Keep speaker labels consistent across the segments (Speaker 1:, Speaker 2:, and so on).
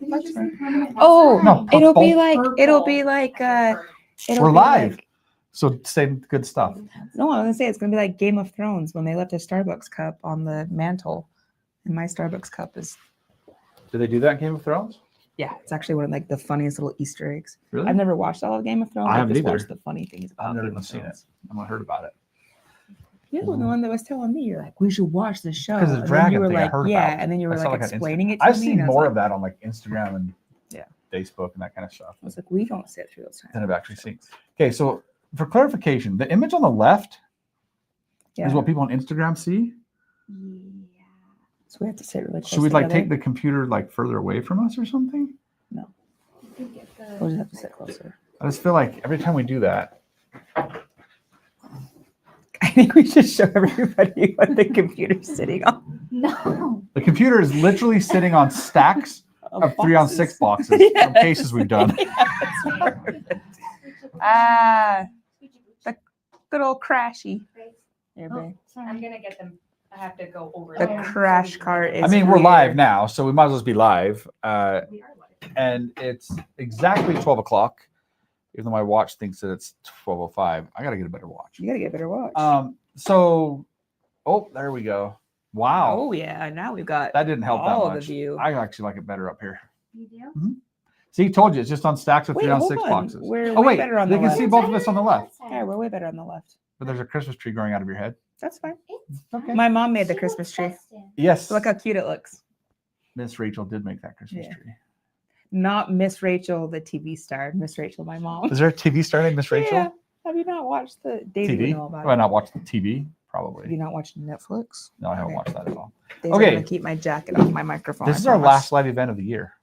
Speaker 1: That's fine.
Speaker 2: Oh,
Speaker 1: No,
Speaker 2: it'll be
Speaker 1: purple.
Speaker 2: like
Speaker 1: We're live. So say good stuff.
Speaker 2: No, I was gonna say it's gonna be like Game of Thrones when they left a Starbucks cup on the mantle, and my Starbucks cup is.
Speaker 1: Did they do that in Game of Thrones?
Speaker 2: Yeah, it's actually one of like the funniest little Easter eggs.
Speaker 1: Really?
Speaker 2: I've never watched all of Game of Thrones.
Speaker 1: I haven't
Speaker 2: just
Speaker 1: either.
Speaker 2: watched the funny things about
Speaker 1: I've never
Speaker 2: Game
Speaker 1: even
Speaker 2: of
Speaker 1: seen it.
Speaker 2: Thrones.
Speaker 1: I've not heard about it.
Speaker 2: You're the one that was telling me you're like we should watch the show.
Speaker 1: Because the
Speaker 2: And then
Speaker 1: dragon
Speaker 2: you were
Speaker 1: thing
Speaker 2: like,
Speaker 1: I heard
Speaker 2: yeah,
Speaker 1: about.
Speaker 2: and then you were
Speaker 1: I saw
Speaker 2: like
Speaker 1: on
Speaker 2: explaining
Speaker 1: Instagram.
Speaker 2: it to
Speaker 1: I've
Speaker 2: me.
Speaker 1: seen
Speaker 2: and I was
Speaker 1: more
Speaker 2: like,
Speaker 1: of that on like Instagram and
Speaker 2: Yeah.
Speaker 1: Facebook and that kind of stuff
Speaker 2: I was like, we don't sit through those times.
Speaker 1: than I've actually seen. Okay, so for clarification, the image on the left is what people on Instagram see.
Speaker 2: Yeah. So we have to sit really close.
Speaker 1: Should we like
Speaker 2: together?
Speaker 1: take the computer like further away from us or something?
Speaker 2: No. We'll just have to sit closer.
Speaker 1: I just feel like every time we do that,
Speaker 2: I think we should show everybody what the computer's sitting on.
Speaker 3: No.
Speaker 1: the computer is literally sitting on stacks of 3-on-6 boxes from cases we've done.
Speaker 2: The good old crashy. Here, babe.
Speaker 3: I'm gonna get them. I have to go over
Speaker 2: The
Speaker 3: there.
Speaker 2: crash cart is.
Speaker 1: I mean, we're
Speaker 2: here.
Speaker 1: live now, so we might as well be live.
Speaker 3: We are live.
Speaker 1: And it's exactly 12 o'clock, even though my watch thinks that it's 12:05. I got to get a better watch.
Speaker 2: You gotta get a better watch.
Speaker 1: Oh, there we go. Wow.
Speaker 2: Oh yeah, now we've got
Speaker 1: That didn't help
Speaker 2: all
Speaker 1: that
Speaker 2: of
Speaker 1: much.
Speaker 2: the view.
Speaker 1: I actually like it better up here.
Speaker 3: You do?
Speaker 1: See, told you, it's just on stacks of
Speaker 2: Wait,
Speaker 1: 3-on-6
Speaker 2: hold on.
Speaker 1: boxes.
Speaker 2: We're
Speaker 1: Oh,
Speaker 2: way
Speaker 1: wait,
Speaker 2: better on
Speaker 1: they
Speaker 2: the
Speaker 1: can
Speaker 2: left.
Speaker 1: see both of us on the left.
Speaker 2: Yeah, we're way better on the left.
Speaker 1: But there's a Christmas tree growing out of your head.
Speaker 2: That's fine.
Speaker 3: It's
Speaker 1: Okay.
Speaker 2: My mom made the Christmas tree.
Speaker 1: Yes.
Speaker 2: Look how cute it looks.
Speaker 1: Miss Rachel did make that Christmas
Speaker 2: Yeah.
Speaker 1: tree.
Speaker 2: Not Miss Rachel, the TV star. Miss Rachel, my mom.
Speaker 1: Is there a TV star named Miss Rachel?
Speaker 2: Yeah. Have you not watched the David?
Speaker 1: TV?
Speaker 2: You know about
Speaker 1: Have I
Speaker 2: it.
Speaker 1: not watched the TV?
Speaker 2: Have you
Speaker 1: Probably.
Speaker 2: not watched Netflix?
Speaker 1: No, I haven't
Speaker 2: Okay.
Speaker 1: watched that at all.
Speaker 2: Days
Speaker 1: Okay.
Speaker 2: I'm gonna keep my jacket off my microphone.
Speaker 1: This
Speaker 2: I
Speaker 1: is our
Speaker 2: promise.
Speaker 1: last live event of the year.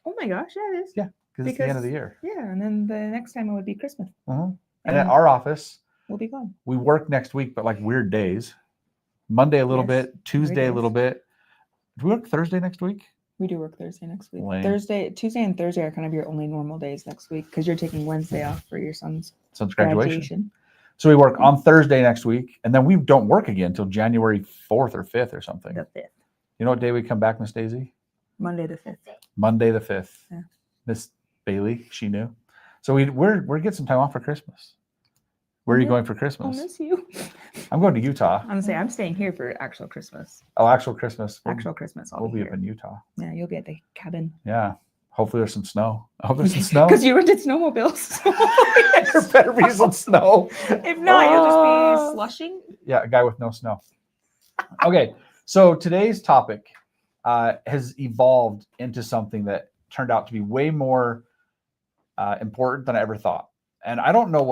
Speaker 2: Oh my gosh, yeah, it is.
Speaker 1: Yeah, because it's the end of the year.
Speaker 2: Yeah, and then the next time it would be Christmas.
Speaker 1: And at our office,
Speaker 2: We'll be gone.
Speaker 1: we work next week, but like weird days. Monday a little
Speaker 2: Yes,
Speaker 1: bit, Tuesday a
Speaker 2: days.
Speaker 1: little bit. Do we work Thursday next week?
Speaker 2: We do work Thursday next week.
Speaker 1: Lame.
Speaker 2: Tuesday and Thursday are kind of your only normal days next week because you're taking Wednesday off for your son's
Speaker 1: Son's graduation.
Speaker 2: graduation.
Speaker 1: So we work on Thursday next week, and then we don't work again until January 4th or 5th or something.
Speaker 2: The 5th.
Speaker 1: You know what day we come back, Miss Daisy?
Speaker 2: Monday the 5th.
Speaker 1: Monday the 5th.
Speaker 2: Yeah.
Speaker 1: Miss Bailey, she knew. So we're getting some time off for Christmas. Where are you
Speaker 2: Yeah,
Speaker 1: going for
Speaker 2: I'll
Speaker 1: Christmas?
Speaker 2: miss you.
Speaker 1: I'm going to Utah.
Speaker 2: I'm saying I'm staying here for actual Christmas.
Speaker 1: Oh, actual Christmas.
Speaker 2: Actual Christmas. I'll
Speaker 1: We'll be
Speaker 2: here.
Speaker 1: up in Utah.
Speaker 2: Yeah, you'll be at the cabin.
Speaker 1: Yeah. Hopefully there's some snow. I hope there's some snow.
Speaker 2: Because you rented snowmobiles.
Speaker 1: There better be some snow.
Speaker 2: If not, you'll just be slushing.
Speaker 1: Yeah, a guy with no snow. Okay, so today's topic has evolved into something that turned out to be way more important than I ever thought. And I don't know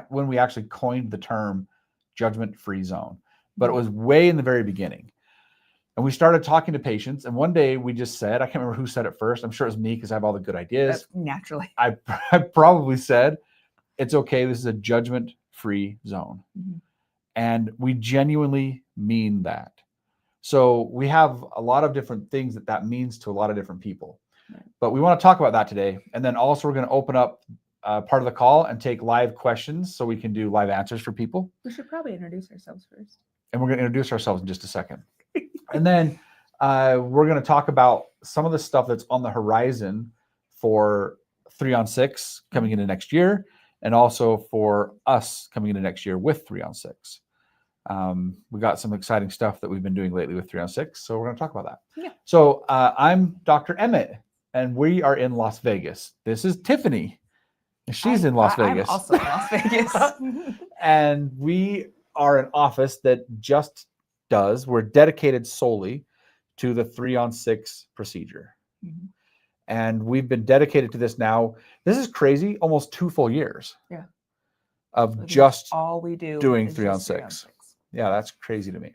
Speaker 1: when we actually coined the term judgment-free zone, but it was way in the very beginning. And we started talking to patients, and one day we just said, I can't remember who said it first. I'm sure it was me because I have all the good ideas.
Speaker 2: Naturally.
Speaker 1: I probably said, it's okay. This is a judgment-free zone.
Speaker 2: Mhm.
Speaker 1: And we genuinely mean that. So we have a lot of different things that means to a lot of different people.
Speaker 2: Right.
Speaker 1: But we want to talk about that today. And then also we're going to open up part of the call and take live questions so we can do live answers for people.
Speaker 2: We should probably introduce ourselves first.
Speaker 1: And we're going to introduce ourselves in just a second. And then we're going to talk about some of the stuff that's on the horizon for 3-on-6 coming into next year, and also for us coming into next year with 3-on-6. We got some exciting stuff that we've been doing lately with 3-on-6, so we're going to talk about that.
Speaker 2: Yeah.
Speaker 1: So I'm Dr. Emmett, and we are in Las Vegas. This is Tiffany. and She's in Las Vegas.
Speaker 2: I'm also in Las Vegas.
Speaker 1: And we are an office that we're dedicated solely to the 3-on-6 procedure.
Speaker 2: Mhm.
Speaker 1: And we've been dedicated to this now. This is crazy, almost 2 full years.
Speaker 2: Yeah.
Speaker 1: Of
Speaker 2: That's
Speaker 1: just
Speaker 2: all we do
Speaker 1: doing
Speaker 2: is just
Speaker 1: 3-on-6. Yeah, that's crazy to me.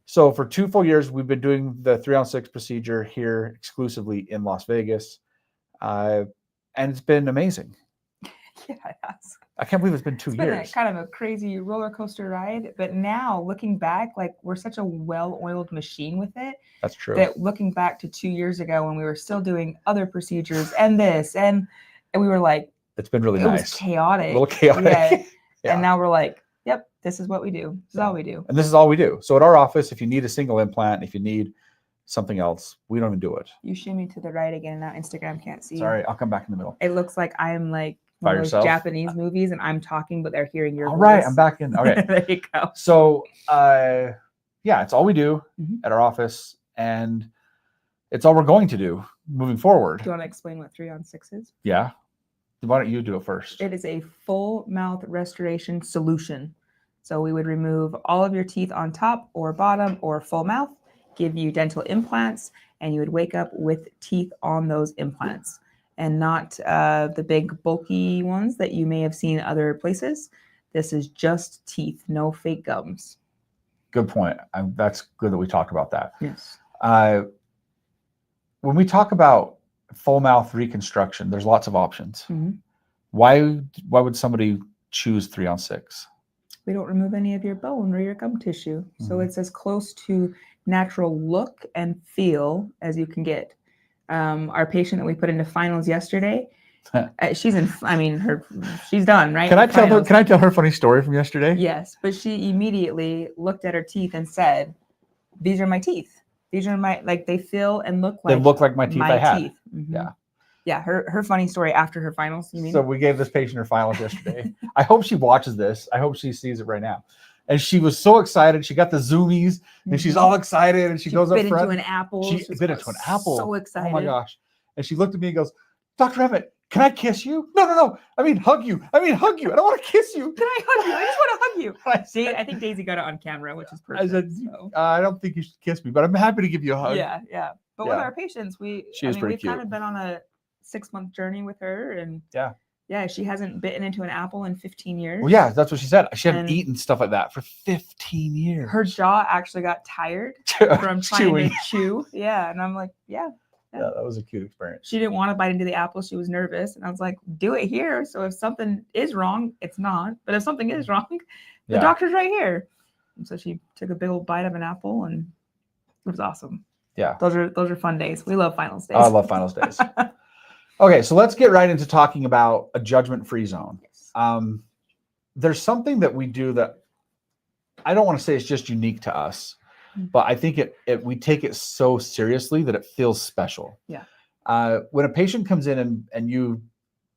Speaker 1: So for 2 full years, we've been doing the 3-on-6 procedure here exclusively in Las Vegas. And it's been amazing.
Speaker 2: Yeah, it has.
Speaker 1: I can't believe it's been 2
Speaker 2: It's been
Speaker 1: years.
Speaker 2: kind of a crazy roller coaster ride, but now looking back, like we're such a well-oiled machine with it
Speaker 1: That's true.
Speaker 2: that looking back to 2 years ago when we were still doing other procedures and this and we were like,
Speaker 1: It's been really
Speaker 2: it was
Speaker 1: nice.
Speaker 2: chaotic.
Speaker 1: A little chaotic.
Speaker 2: Yeah.
Speaker 1: Yeah.
Speaker 2: And now we're like, yep, this is what we do. This is all we do.
Speaker 1: And this is all we do. So at our office, if you need a single implant, if you need something else, we don't even do it.
Speaker 2: You shimmy to the right again, and now Instagram can't see.
Speaker 1: Sorry, I'll come back in the middle.
Speaker 2: It looks like I'm like
Speaker 1: By
Speaker 2: one of those
Speaker 1: yourself?
Speaker 2: Japanese movies, and I'm talking, but they're hearing your
Speaker 1: All
Speaker 2: voice.
Speaker 1: right, I'm back in. Okay.
Speaker 2: There you go.
Speaker 1: So, yeah, it's all we do
Speaker 2: Mhm.
Speaker 1: at our office, and it's all we're going to do moving forward.
Speaker 2: Do you want to explain what 3-on-6 is?
Speaker 1: Yeah. Why don't you do it first?
Speaker 2: It is a full mouth restoration solution. So we would remove all of your teeth on top or bottom or full mouth, give you dental implants, and you would wake up with teeth on those implants and not the big bulky ones that you may have seen other places. This is just teeth, no fake gums.
Speaker 1: Good point. That's good that we talked about that.
Speaker 2: Yes.
Speaker 1: When we talk about full mouth reconstruction, there's lots of options.
Speaker 2: Mhm.
Speaker 1: Why would somebody choose 3-on-6?
Speaker 2: We don't remove any of your bone or your gum tissue. So
Speaker 1: Mhm.
Speaker 2: it's as close to natural look and feel as you can get. Our patient that we put into finals yesterday, she's done, right?
Speaker 1: Can I tell her?
Speaker 2: Finals.
Speaker 1: Can I tell her a funny story from yesterday?
Speaker 2: Yes, but she immediately looked at her teeth and said, "These are my teeth. These are my, like, they feel and look
Speaker 1: They
Speaker 2: like
Speaker 1: look like my teeth I had.
Speaker 2: Mhm.
Speaker 1: Yeah.
Speaker 2: Yeah, her funny story after her finals, you mean?
Speaker 1: So we gave this patient her finals yesterday. I hope she watches this. I hope she sees it right now. And she was so excited. She got the zoomies and she's
Speaker 2: Mhm.
Speaker 1: all excited and she goes up
Speaker 2: bit
Speaker 1: front.
Speaker 2: into an apple.
Speaker 1: She
Speaker 2: was
Speaker 1: bit into an apple.
Speaker 2: So excited.
Speaker 1: Oh my gosh. And she looked at me and goes, Dr. Emett, can I kiss you? No. I mean, hug you. I don't want to kiss you.
Speaker 2: Can I hug you? I just want to hug you.
Speaker 1: I said,
Speaker 2: I think Daisy got it on camera, which is
Speaker 1: I
Speaker 2: perfect.
Speaker 1: said,
Speaker 2: so.
Speaker 1: I don't think you should kiss me, but I'm happy to give you a hug.
Speaker 2: Yeah. But with
Speaker 1: Yeah.
Speaker 2: our patients,
Speaker 1: She is pretty
Speaker 2: we've kind
Speaker 1: cute.
Speaker 2: of been on a 6-month journey with her, and
Speaker 1: Yeah,
Speaker 2: she hasn't bitten into an apple in 15 years.
Speaker 1: Well, yeah, that's what she said. She hadn't
Speaker 2: And
Speaker 1: eaten stuff like that for 15 years.
Speaker 2: her jaw actually got tired from trying
Speaker 1: Chewing.
Speaker 2: to chew. Yeah, and I'm like, yeah.
Speaker 1: Yeah, that was a cute experience.
Speaker 2: She didn't want to bite into the apple. She was nervous, and I was like, do it here. So if something is wrong, it's not. But if something is wrong, the doctor's right here. And so she took a big old bite of an apple, and it was awesome.
Speaker 1: Yeah.
Speaker 2: Those are fun days. We love finals days.
Speaker 1: I love finals days. Okay, so let's get right into talking about a judgment-free zone.
Speaker 2: Yes.
Speaker 1: There's something that we do that I don't want to say it's just unique to us, but I think we take it so seriously that it feels special.
Speaker 2: Yeah.
Speaker 1: When a patient comes in and you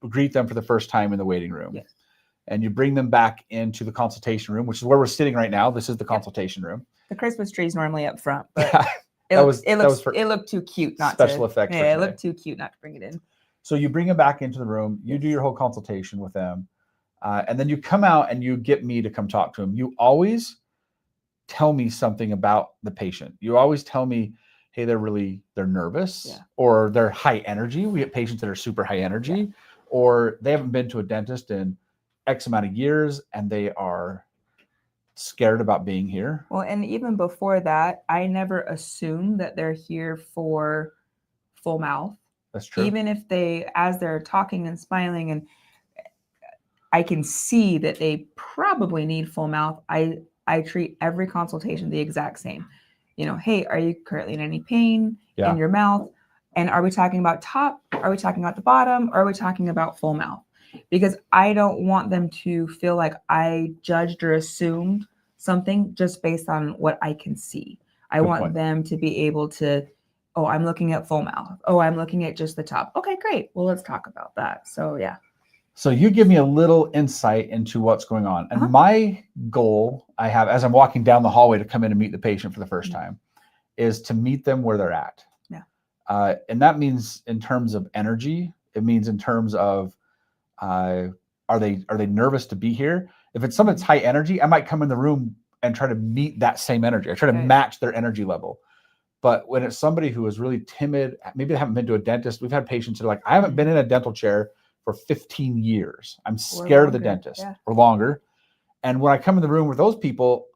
Speaker 1: greet them for the first time in the waiting room,
Speaker 2: Yes.
Speaker 1: and you bring them back into the consultation room, which is where we're sitting right now. This is the consultation room.
Speaker 2: The Christmas tree is normally up front, but
Speaker 1: Yeah,
Speaker 2: it looked too cute not
Speaker 1: special
Speaker 2: to.
Speaker 1: effects for
Speaker 2: Yeah, it
Speaker 1: today.
Speaker 2: looked too cute not to bring it in.
Speaker 1: So you bring them back into the room, you do your whole consultation with them, and then you come out and you get me to come talk to them. You always tell me something about the patient. You always tell me, hey, they're nervous, or they're high energy. We get patients that are super high energy, or they haven't been to a dentist in X amount of years and they are scared about being here.
Speaker 2: Well, and even before that, I never assume that they're here for full mouth.
Speaker 1: That's true.
Speaker 2: Even if as they're talking and smiling, and I can see that they probably need full mouth, I treat every consultation the exact same. Hey, are you currently in any pain in your mouth? And are we talking about top? Are we talking about the bottom? Or are we talking about full mouth? Because I don't want them to feel like I judged or assumed something just based on what I can see. I want them to be able to, oh, I'm looking at full mouth. Oh, I'm looking at just the top. Okay, great. Well, let's talk about that. So, yeah.
Speaker 1: So you give me a little insight into what's going on. And my goal I have as I'm walking down the hallway to come in and meet the patient for the first time is to meet them where they're at. Yeah. And that means in terms of energy. It means in terms of, are they nervous to be here? If it's someone that's high energy, I might come in the room and try to meet that same energy. I try to match their energy level. But when it's somebody who is really timid, maybe they haven't been to a dentist. We've had patients that are like, I haven't been in a dental chair for 15 years. I'm scared of the dentist or longer. And when I come in the room with those people,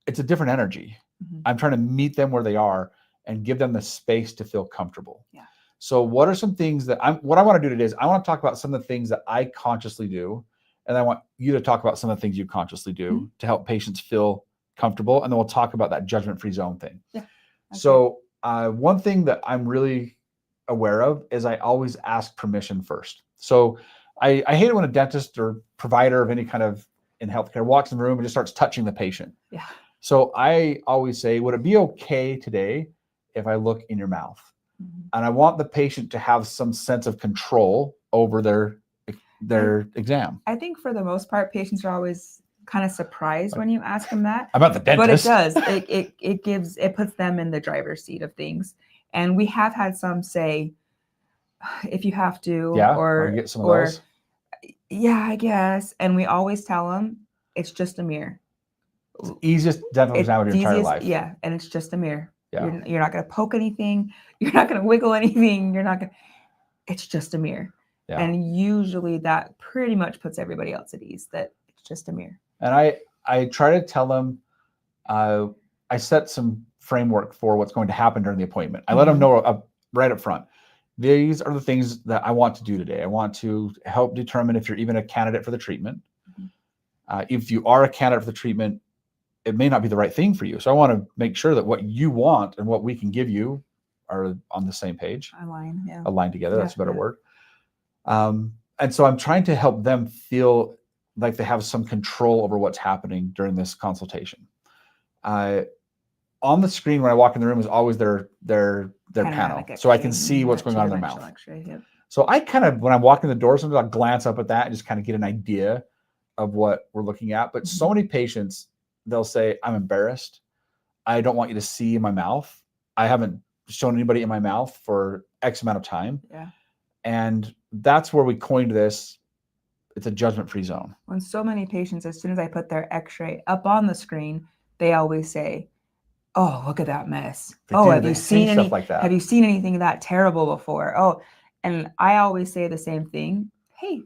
Speaker 1: it's a different energy. I'm trying to meet them where they are and give them the space to feel comfortable. Yeah. So what are some things that what I want to do today is I want to talk about some of the things that I consciously do. And I want you to talk about some of the things you consciously do to help patients feel comfortable. And then we'll talk about that judgment-free zone thing. Yeah. Okay. So one thing that I'm really aware of is I always ask permission first. So I hate it when a dentist or provider of any kind of in healthcare walks in the room and just starts touching the patient. Yeah. So I always say, would it be okay today if I look in your mouth.
Speaker 2: Mhm.
Speaker 1: And I want the patient to have some sense of control over their exam.
Speaker 2: I think for the most part, patients are always kind of surprised when you ask them that.
Speaker 1: I'm not the dentist.
Speaker 2: But it does. It puts them in the driver's seat of things. And we have had some say, if you have to,
Speaker 1: Yeah,
Speaker 2: or
Speaker 1: you get some of
Speaker 2: or
Speaker 1: those.
Speaker 2: yeah, I guess. And we always tell them it's just a mirror.
Speaker 1: Easiest dental exam of your entire life.
Speaker 2: Yeah, and it's just a mirror.
Speaker 1: Yeah.
Speaker 2: You're not going to poke anything. You're not going to wiggle anything. You're not going to. It's just a mirror.
Speaker 1: Yeah.
Speaker 2: And usually that pretty much puts everybody else at ease that it's just a mirror.
Speaker 1: And I try to tell them, I set some framework for what's going to happen during the appointment. I let them know right up front. These are the things that I want to do today. I want to help determine if you're even a candidate for the treatment. If you are a candidate for the treatment, it may not be the right thing for you. So I want to make sure that what you want and what we can give you are on the same page. Aligned together. That's a better word. And so I'm trying to help them feel like they have some control over what's happening during this consultation. On the screen when I walk in the room is always their panel, so I can see what's going on in their mouth. So I kind of, when I'm walking the door, sometimes I'll glance up at that and just kind of get an idea of what we're looking at. But so many patients, they'll say, I'm embarrassed. I don't want you to see in my mouth. I haven't shown anybody in my mouth for X amount of time.
Speaker 2: Yeah.
Speaker 1: And that's where we coined this. It's a judgment-free zone.
Speaker 2: When so many patients, as soon as I put their x-ray up on the screen, they always say, oh, look at that mess. Have you seen
Speaker 1: stuff like that?
Speaker 2: Have you seen anything that terrible before? Oh, and I always say the same thing. Hey,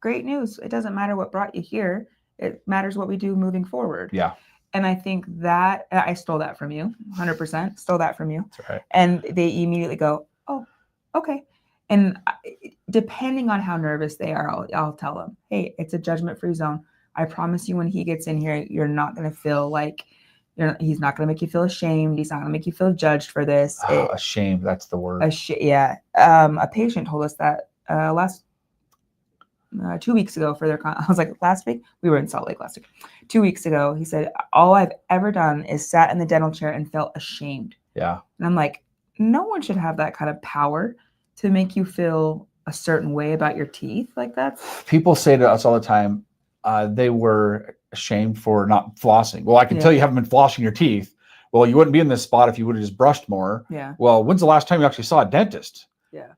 Speaker 2: great news. It doesn't matter what brought you here. It matters what we do moving forward.
Speaker 1: Yeah.
Speaker 2: And I think that I stole that from you, 100%. Stole that from you.
Speaker 1: That's right.
Speaker 2: And they immediately go, oh, okay. And depending on how nervous they are, I'll tell them, hey, it's a judgment-free zone. I promise you when he gets in here, you're not going to feel like he's not going to make you feel ashamed. He's not going to make you feel judged for this.
Speaker 1: Ashamed, that's the word.
Speaker 2: Yeah. A patient told us that last 2 weeks ago for their I was like, last week? We were in Salt Lake last week. 2 weeks ago, he said, all I've ever done is sat in the dental chair and felt ashamed.
Speaker 1: Yeah.
Speaker 2: And I'm like, no one should have that kind of power to make you feel a certain way about your teeth. Like that's.
Speaker 1: People say to us all the time, they were ashamed for not flossing. Well, I can tell you haven't been flossing your teeth. Well, you wouldn't be in this spot if you would have just brushed more.
Speaker 2: Yeah.
Speaker 1: Well, when's the last time you actually saw a dentist?
Speaker 2: Yeah.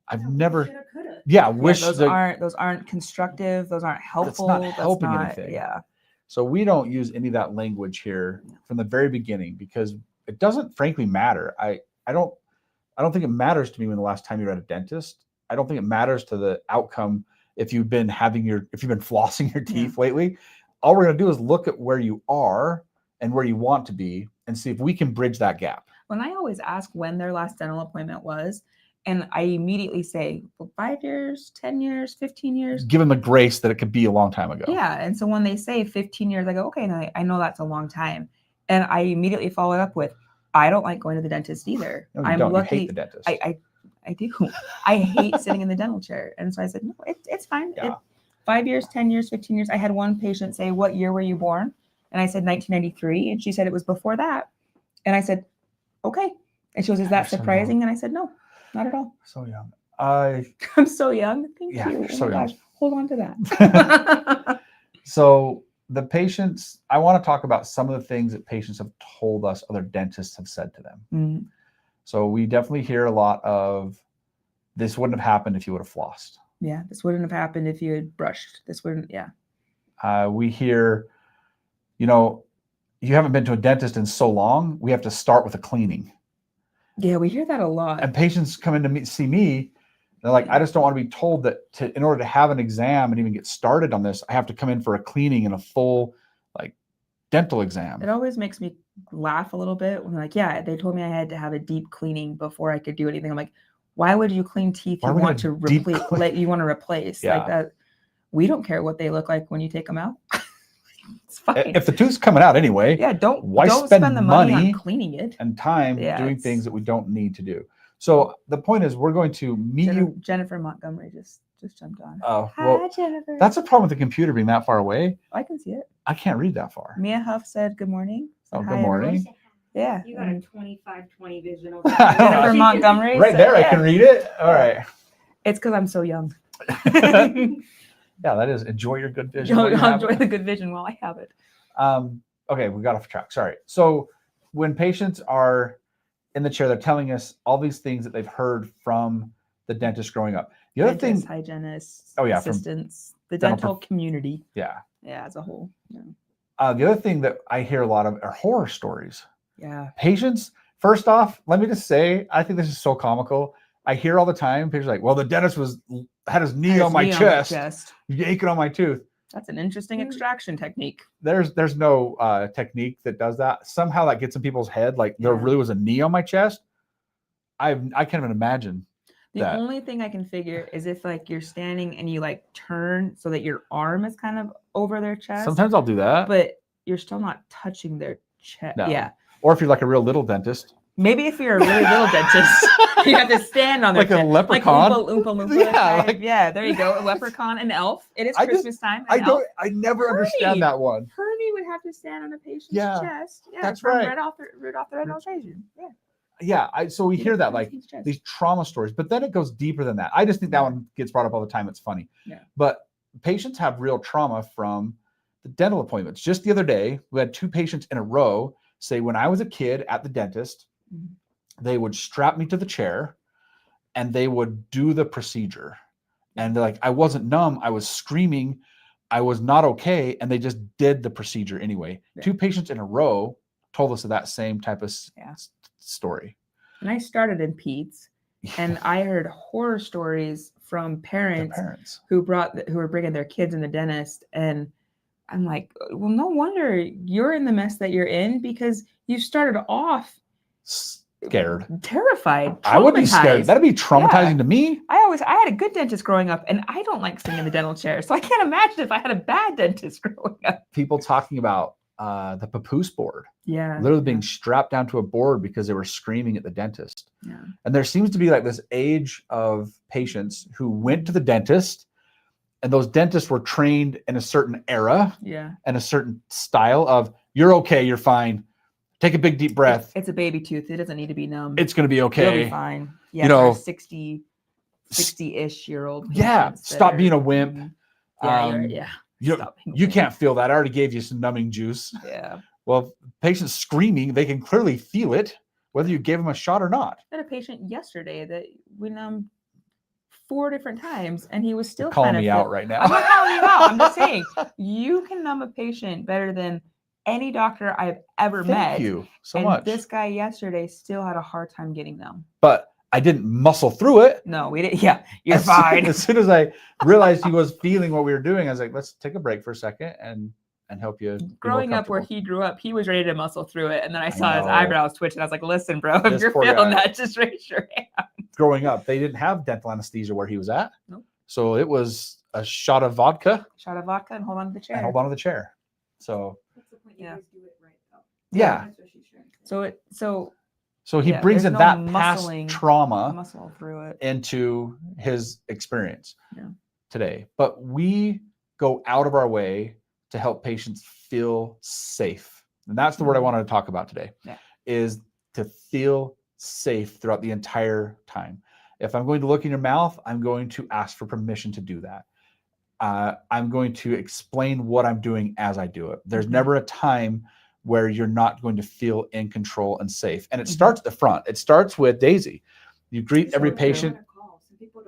Speaker 1: I've never.
Speaker 3: Shoulda, coulda.
Speaker 1: Yeah, wish
Speaker 2: those aren't constructive. Those aren't helpful.
Speaker 1: That's not helping anything.
Speaker 2: Yeah.
Speaker 1: So we don't use any of that language here from the very beginning because it doesn't frankly matter. I don't think it matters to me when the last time you were at a dentist. I don't think it matters to the outcome if you've been flossing your teeth lately. All we're going to do is look at where you are and where you want to be and see if we can bridge that gap.
Speaker 2: When I always ask when their last dental appointment was, and I immediately say, well, 5 years, 10 years, 15 years.
Speaker 1: Give them the grace that it could be a long time ago.
Speaker 2: Yeah. And so when they say 15 years, I go, okay, now I know that's a long time. And I immediately follow it up with, I don't like going to the dentist either.
Speaker 1: No, you
Speaker 2: I'm
Speaker 1: don't.
Speaker 2: lucky.
Speaker 1: You hate the dentist.
Speaker 2: I do. I hate sitting in the dental chair. And so I said, no, it's fine.
Speaker 1: Yeah.
Speaker 2: 5 years, 10 years, 15 years. I had one patient say, what year were you born? And I said, 1993. And she said, it was before that. And I said, okay. And she goes, is that surprising? And I said, no, not at all.
Speaker 1: So young.
Speaker 2: I'm so young. Thank you.
Speaker 1: You're so
Speaker 2: Oh my
Speaker 1: young.
Speaker 2: gosh. Hold on to that.
Speaker 1: So the patients, I want to talk about some of the things that patients have told us other dentists have said to them.
Speaker 2: Mm.
Speaker 1: So we definitely hear a lot of, this wouldn't have happened if you would have flossed.
Speaker 2: Yeah, this wouldn't have happened if you had brushed. This wouldn't, yeah.
Speaker 1: We hear, you haven't been to a dentist in so long, we have to start with a cleaning.
Speaker 2: Yeah, we hear that a lot.
Speaker 1: And patients come in to see me, they're like, I just don't want to be told that in order to have an exam and even get started on this, I have to come in for a cleaning and a full dental exam.
Speaker 2: It always makes me laugh a little bit when they're like, yeah, they told me I had to have a deep cleaning before I could do anything. I'm like, why would you clean teeth you want to replace? You want to replace like that? We don't care what they look like when you take them out. It's fine.
Speaker 1: If the tooth's coming out anyway, don't
Speaker 2: spend the money on cleaning it
Speaker 1: and time doing things that we don't need to do. So the point is, we're going to meet you.
Speaker 2: Jennifer Montgomery just jumped on.
Speaker 1: Oh,
Speaker 2: Hi, Jennifer.
Speaker 1: That's a problem with the computer being that far away.
Speaker 2: I can see it.
Speaker 1: I can't read that far.
Speaker 2: Mia Huff said good morning.
Speaker 1: Oh,
Speaker 2: Said,
Speaker 1: good
Speaker 2: hi,
Speaker 1: morning.
Speaker 2: Yeah.
Speaker 3: You got a 25/20 vision over
Speaker 1: I don't know.
Speaker 2: Jennifer Montgomery.
Speaker 1: Right
Speaker 2: so,
Speaker 1: there, I
Speaker 2: yeah.
Speaker 1: can read it. All right.
Speaker 2: It's because I'm so young.
Speaker 1: Yeah, that is enjoy your good vision. while you have
Speaker 2: Enjoy
Speaker 1: it.
Speaker 2: the good vision while I have it.
Speaker 1: Okay, we got off track. Sorry. So when patients are in the chair, they're telling us all these things that they've heard from the dentist growing up. The other
Speaker 2: Dentists,
Speaker 1: thing,
Speaker 2: hygienists,
Speaker 1: Oh, yeah, from
Speaker 2: assistants, the
Speaker 1: dental
Speaker 2: dental community.
Speaker 1: yeah.
Speaker 2: Yeah, as a whole. Yeah.
Speaker 1: The other thing that I hear a lot of are horror stories.
Speaker 2: Yeah.
Speaker 1: Patients, first off, let me just say, I think this is so comical. I hear all the time, patients are like, well, the dentist had his knee on my chest, yanking on my tooth.
Speaker 2: That's an interesting extraction technique.
Speaker 1: There's no technique that does that. Somehow that gets in people's head, like there really was a knee on my chest. I can't even imagine.
Speaker 2: The only thing I can figure is if like you're standing and you like turn so that your arm is kind of over their chest.
Speaker 1: Sometimes I'll do that.
Speaker 2: But you're still not touching their chest.
Speaker 1: No.
Speaker 2: Yeah.
Speaker 1: Or if you're like a real little dentist.
Speaker 2: Maybe if you're a really little dentist, you have to stand on their
Speaker 1: like a
Speaker 2: chest.
Speaker 1: leprechaun.
Speaker 2: Like Oompa Loompa.
Speaker 1: Yeah,
Speaker 2: Yeah, there you go. A leprechaun, an elf. It is Christmas time.
Speaker 1: I never understand that one.
Speaker 2: Hermie would have to stand on a patient's chest. Yeah,
Speaker 1: that's
Speaker 2: from
Speaker 1: right.
Speaker 2: Rudolph the Red-Nosed Reindeer. Yeah.
Speaker 1: Yeah, so we hear that like these trauma stories, but then it goes deeper than that. I just think that one gets brought up all the time. It's funny.
Speaker 2: Yeah.
Speaker 1: But patients have real trauma from the dental appointments. Just the other day, we had 2 patients in a row say, when I was a kid at the dentist, they would strap me to the chair and they would do the procedure. And they're like, I wasn't numb. I was screaming. I was not okay. And they just did the procedure anyway. Yeah. 2 patients in a row told us of that same type of story.
Speaker 2: And I started in peds, and I heard horror stories from parents who were bringing their kids in the dentist, and I'm like, well, no wonder you're in the mess that you're in, because you started off
Speaker 1: scared,
Speaker 2: terrified.
Speaker 1: I would be scared. That'd be traumatizing to me.
Speaker 2: I had a good dentist growing up, and I don't like sitting in the dental chair, so I can't imagine if I had a bad dentist growing up.
Speaker 1: People talking about the papoose board.
Speaker 2: Yeah.
Speaker 1: Literally being strapped down to a board because they were screaming at the dentist.
Speaker 2: Yeah.
Speaker 1: And there seems to be like this age of patients who went to the dentist, and those dentists were trained in a certain era and a certain style of, you're okay, you're fine. Take a big deep breath.
Speaker 2: It's a baby tooth. It doesn't need to be numb.
Speaker 1: It's going to be okay.
Speaker 2: You'll be fine. Yeah, you know, 60-ish year old.
Speaker 1: Yeah. Stop being a wimp.
Speaker 2: Yeah.
Speaker 1: You can't feel that. I already gave you some numbing juice.
Speaker 2: Yeah.
Speaker 1: Well, patients screaming, they can clearly feel it, whether you gave them a shot or not.
Speaker 2: I had a patient yesterday that we numbed 4 different times, and he was still
Speaker 1: calling me out right now.
Speaker 2: I'm not calling you out. I'm just saying, you can numb a patient better than any doctor I've ever met.
Speaker 1: Thank you so much.
Speaker 2: This guy yesterday still had a hard time getting them.
Speaker 1: But I didn't muscle through it.
Speaker 2: No, we didn't. Yeah, you're fine.
Speaker 1: As soon as I realized he was feeling what we were doing, I was like, let's take a break for a second and help you.
Speaker 2: Growing up where he grew up, he was ready to muscle through it. And then I saw his eyebrows twitch, and I was like, listen, bro, if you're feeling that, just raise your hand.
Speaker 1: Growing up, they didn't have dental anesthesia where he was at.
Speaker 2: Nope.
Speaker 1: So it was a shot of vodka.
Speaker 2: And hold on to the chair.
Speaker 1: And hold on to the chair. So
Speaker 3: that's the point. You guys do it right, though.
Speaker 1: Yeah.
Speaker 3: That's what she's trying to say.
Speaker 1: So he brings in that past trauma
Speaker 2: muscle through it
Speaker 1: into his experience today. But we go out of our way to help patients feel safe. And that's the word I wanted to talk about today, is to feel safe throughout the entire time. If I'm going to look in your mouth, I'm going to ask for permission to do that. I'm going to explain what I'm doing as I do it. There's never a time where you're not going to feel in control and safe. And it starts at the front. It starts with Daisy. You greet every patient.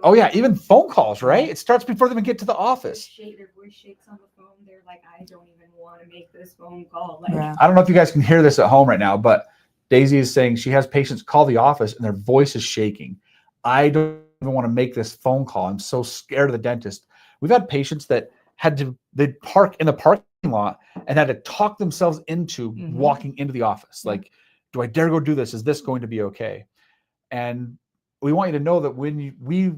Speaker 1: Oh yeah, even phone calls, right? It starts before they even get to the office.
Speaker 3: Their voice shakes on the phone. They're like, I don't even want to make this phone call. Like,
Speaker 1: I don't know if you guys can hear this at home right now, but Daisy is saying she has patients call the office and their voice is shaking. I don't even want to make this phone call. I'm so scared of the dentist. We've had patients that they'd park in the parking lot and had to talk themselves into walking into the office. Like, do I dare go do this? Is this going to be okay? And we want you to know that when we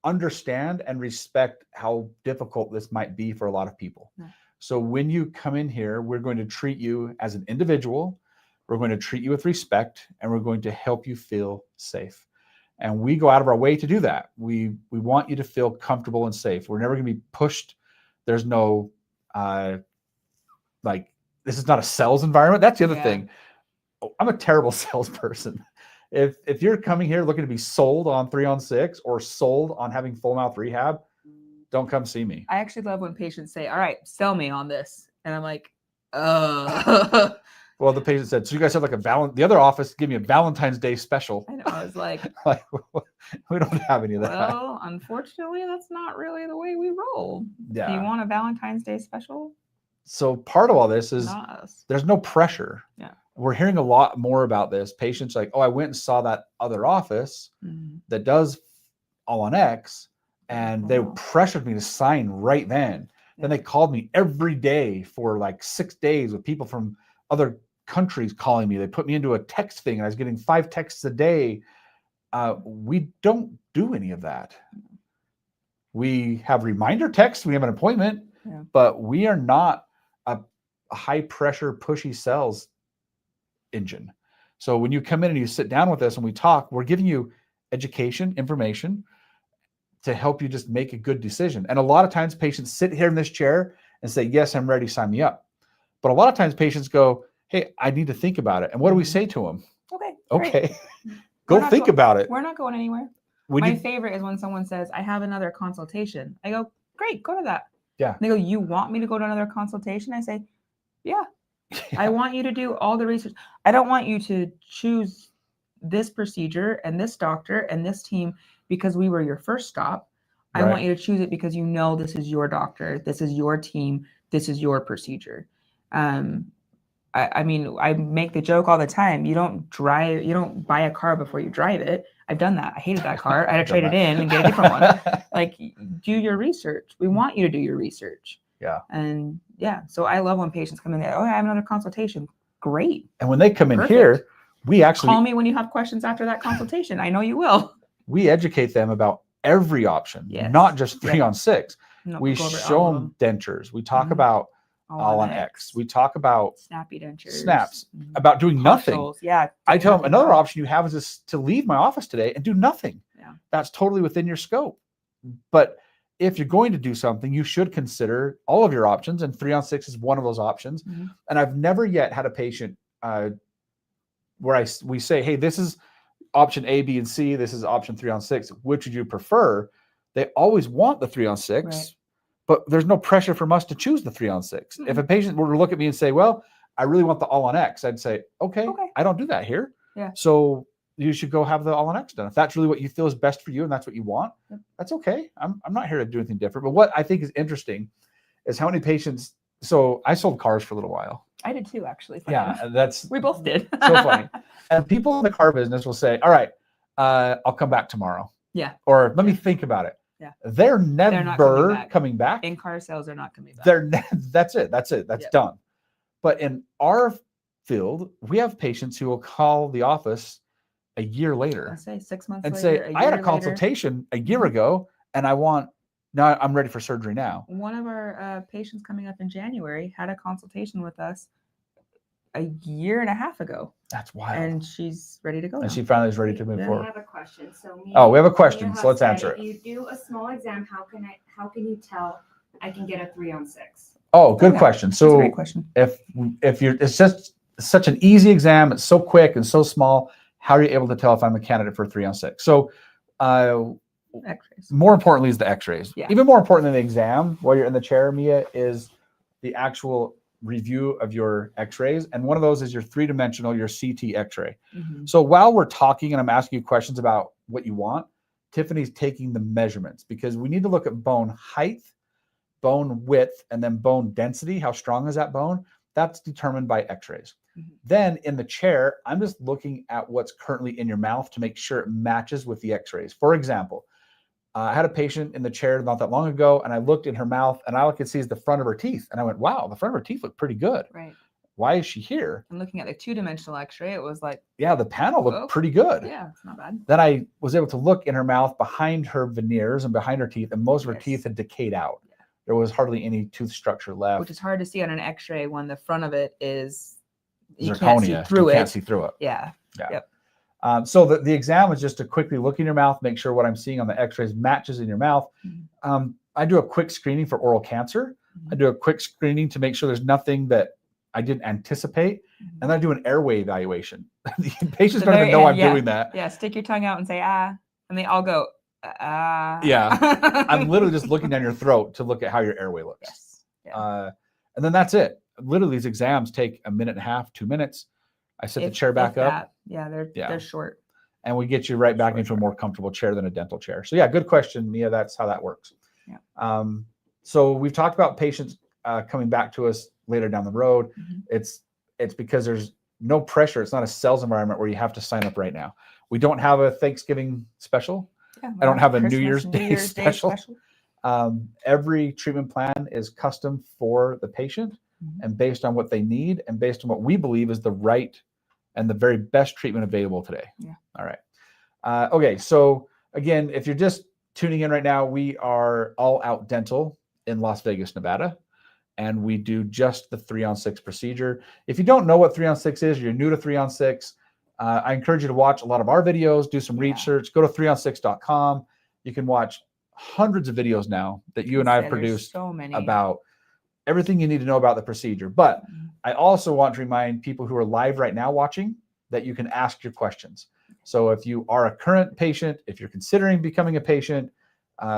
Speaker 1: understand and respect how difficult this might be for a lot of people. So when you come in here, we're going to treat you as an individual. We're going to treat you with respect, and we're going to help you feel safe. And we go out of our way to do that. We want you to feel comfortable and safe. We're never going to be pushed. There's no, this is not a sales environment. That's the other thing. I'm a terrible salesperson. If you're coming here looking to be sold on 3-on-6 or sold on having full mouth rehab, don't come see me.
Speaker 2: I actually love when patients say, all right, sell me on this. And I'm like, well,
Speaker 1: the patient said, so you guys have like the other office give me a Valentine's Day special.
Speaker 2: I know. I was like,
Speaker 1: Like, we don't have any of that.
Speaker 2: well, unfortunately, that's not really the way we roll. Do you want a Valentine's Day special?
Speaker 1: So part of all this is
Speaker 2: Not us.
Speaker 1: there's no pressure.
Speaker 2: Yeah.
Speaker 1: We're hearing a lot more about this. Patients like, oh, I went and saw that other office that does all on X, and they pressured me to sign right then. Then they called me every day for like 6 days with people from other countries calling me. They put me into a text thing, and I was getting 5 texts a day. We don't do any of that. We have reminder texts. We have an appointment, but we are not a high pressure, pushy sales engine. So when you come in and you sit down with us and we talk, we're giving you education, information to help you just make a good decision. And a lot of times patients sit here in this chair and say, yes, I'm ready, sign me up. But a lot of times patients go, hey, I need to think about it. And what do we say to them? Okay. Go think about it.
Speaker 2: We're not going anywhere. My favorite is when someone says, I have another consultation. I go, great, go to that.
Speaker 1: Yeah.
Speaker 2: And they go, you want me to go to another consultation? I say, yeah. I want you to do all the research. I don't want you to choose this procedure and this doctor and this team because we were your first stop. I want you to choose it because you know this is your doctor, this is your team, this is your procedure. I mean, I make the joke all the time. You don't buy a car before you drive it. I've done that. I hated that car. I had to trade it in and get a different one. Like, do your research. We want you to do your research.
Speaker 1: Yeah.
Speaker 2: And so I love when patients come in there. Oh, I have another consultation. Great.
Speaker 1: And when they come in here, we actually
Speaker 2: call me when you have questions after that consultation. I know you will.
Speaker 1: We educate them about every option, not just 3-on-6.
Speaker 2: No,
Speaker 1: we show them dentures. We talk about all on X. We talk about
Speaker 2: snappy dentures,
Speaker 1: snaps, about doing nothing.
Speaker 2: Yeah.
Speaker 1: I tell them another option you have is just to leave my office today and do nothing.
Speaker 2: Yeah.
Speaker 1: That's totally within your scope. But if you're going to do something, you should consider all of your options, and 3-on-6 is one of those options. And I've never yet had a patient where we say, hey, this is option A, B, and C. This is option 3-on-6. Which would you prefer? They always want the 3-on-6, but there's no pressure from us to choose the 3-on-6. If a patient were to look at me and say, well, I really want the all on X, I'd say, okay, I don't do that here.
Speaker 2: Yeah.
Speaker 1: So you should go have the all on X done. If that's really what you feel is best for you and that's what you want, that's okay. I'm not here to do anything different. But what I think is interesting is how many patients. So I sold cars for a little while.
Speaker 2: I did too, actually.
Speaker 1: We
Speaker 2: both did.
Speaker 1: So funny. And people in the car business will say, all right, I'll come back tomorrow.
Speaker 2: Yeah.
Speaker 1: Or let me think about it.
Speaker 2: Yeah.
Speaker 1: They're never coming back.
Speaker 2: In car sales, they're not coming back.
Speaker 1: That's it. That's done. But in our field, we have patients who will call the office a year later.
Speaker 2: I say 6 months
Speaker 1: and
Speaker 2: later,
Speaker 1: say, I had a consultation a year ago and now I'm ready for surgery now.
Speaker 2: One of our patients coming up in January had a consultation with us a year and a half ago.
Speaker 1: That's wild.
Speaker 2: And she's ready to go.
Speaker 1: And she finally is ready to move forward.
Speaker 3: I have a question. So
Speaker 1: we have a question. So let's answer it.
Speaker 3: If you do a small exam, how can you tell I can get a 3-on-6?
Speaker 1: Oh, good question. So
Speaker 2: that's a great question.
Speaker 1: If you're, it's just such an easy exam. It's so quick and so small. How are you able to tell if I'm a candidate for 3-on-6? So
Speaker 2: X-rays.
Speaker 1: More importantly is the X-rays.
Speaker 2: Yeah.
Speaker 1: Even more important than the exam while you're in the chair, Mia, is the actual review of your X-rays. And one of those is your 3-dimensional, your CT X-ray. So while we're talking and I'm asking you questions about what you want, Tiffany's taking the measurements because we need to look at bone height, bone width, and then bone density. How strong is that bone? That's determined by X-rays. Then in the chair, I'm just looking at what's currently in your mouth to make sure it matches with the X-rays. For example, I had a patient in the chair not that long ago, and I looked in her mouth, and all I could see is the front of her teeth. And I went, wow, the front of her teeth look pretty good.
Speaker 2: Right.
Speaker 1: Why is she here?
Speaker 2: I'm looking at the 2-dimensional X-ray. It was like,
Speaker 1: yeah, the panel looked pretty good.
Speaker 2: Yeah, it's not bad.
Speaker 1: Then I was able to look in her mouth behind her veneers and behind her teeth, and most of her teeth had decayed out. Yeah. There was hardly any tooth structure left.
Speaker 2: Which is hard to see on an X-ray when the front of it is
Speaker 1: zirconia.
Speaker 2: You can't
Speaker 1: see through it.
Speaker 2: Yeah.
Speaker 1: Yep. So the exam is just to quickly look in your mouth, make sure what I'm seeing on the X-rays matches in your mouth. I do a quick screening for oral cancer. I do a quick screening to make sure there's nothing that I didn't anticipate,
Speaker 2: Mhm.
Speaker 1: and then I do an airway evaluation. The patients
Speaker 2: The
Speaker 1: don't even
Speaker 2: very
Speaker 1: know
Speaker 2: end,
Speaker 1: I'm
Speaker 2: yeah.
Speaker 1: doing that.
Speaker 2: Yeah, stick your tongue out and say ah, and they all go ah.
Speaker 1: Yeah. I'm literally just looking down your throat to look at how your airway looks.
Speaker 2: Yes. Yeah.
Speaker 1: And then that's it. Literally, these exams take 1.5 minutes, 2 minutes. I set the chair back up,
Speaker 2: that. Yeah, they're short.
Speaker 1: and we get you right back
Speaker 2: Sure,
Speaker 1: into a
Speaker 2: sure.
Speaker 1: more comfortable chair than a dental chair. So yeah, good question, Mia. That's how that works.
Speaker 2: Yeah.
Speaker 1: So we've talked about patients coming back to us later down the road.
Speaker 2: Mhm.
Speaker 1: It's because there's no pressure. It's not a sales environment where you have to sign up right now. We don't have a Thanksgiving special.
Speaker 2: Yeah,
Speaker 1: I don't
Speaker 2: well,
Speaker 1: have a New
Speaker 2: Christmas,
Speaker 1: Year's Day special. Every treatment plan is custom for the patient
Speaker 2: Mhm.
Speaker 1: and based on what they need and based on what we believe is the right and the very best treatment available today.
Speaker 2: Yeah.
Speaker 1: All right. Okay. So again, if you're just tuning in right now, we are All Out Dental in Las Vegas, Nevada, and we do just the 3-on-6 procedure. If you don't know what 3-on-6 is, you're new to 3-on-6, I encourage you to watch a lot of our videos, do some research, go to 3on6.com. You can watch hundreds of videos now that you and I have produced
Speaker 2: so many
Speaker 1: about everything you need to know about the procedure. But I also want to remind people who are live right now watching that you can ask your questions. So if you are a current patient, if you're considering becoming a patient,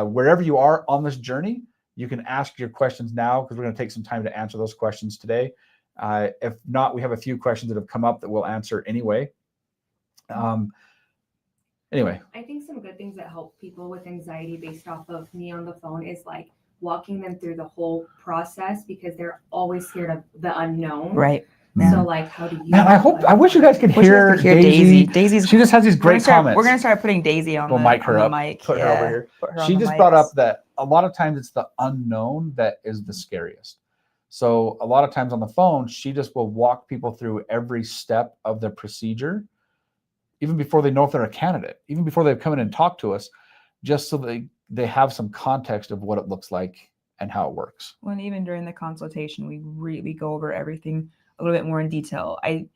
Speaker 1: wherever you are on this journey, you can ask your questions now because we're going to take some time to answer those questions today. If not, we have a few questions that have come up that we'll answer anyway. Anyway,
Speaker 3: I think some good things that help people with anxiety based off of me on the phone is like walking them through the whole process because they're always scared of the unknown.
Speaker 2: Right.
Speaker 3: So like, how do you?
Speaker 1: Man, I wish you guys could hear Daisy.
Speaker 2: Daisy's.
Speaker 1: She just has these great comments.
Speaker 2: We're gonna start putting Daisy on
Speaker 1: we'll
Speaker 2: the
Speaker 1: mic her
Speaker 2: on
Speaker 1: up.
Speaker 2: the mic.
Speaker 1: Put her over here. She just brought up that a lot of times it's the unknown that is the scariest. So a lot of times on the phone, she just will walk people through every step of the procedure, even before they know if they're a candidate, even before they've come in and talked to us, just so they have some context of what it looks like and how it works.
Speaker 2: Well, and even during the consultation, we really go over everything a little bit more in detail. I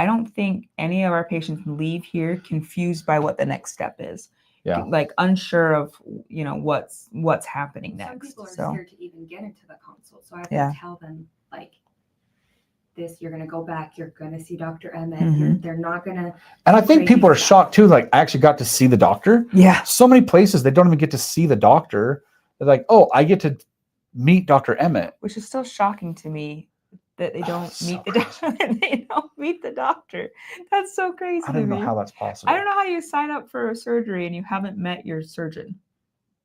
Speaker 2: don't think any of our patients leave here confused by what the next step is.
Speaker 1: Yeah.
Speaker 2: Like unsure of, what's happening next.
Speaker 3: Some people are
Speaker 2: So
Speaker 3: scared to even get into the consult. So I have to tell them like this, you're going to go back, you're going to see Dr. Emett. They're not going to.
Speaker 1: And I think people are shocked too. Like I actually got to see the doctor.
Speaker 2: Yeah.
Speaker 1: So many places, they don't even get to see the doctor. They're like, oh, I get to meet Dr. Emett.
Speaker 2: Which is still shocking to me that they don't meet the doctor. They don't meet the doctor. That's so crazy.
Speaker 1: I don't know how that's possible.
Speaker 2: I don't know how you sign up for a surgery and you haven't met your surgeon.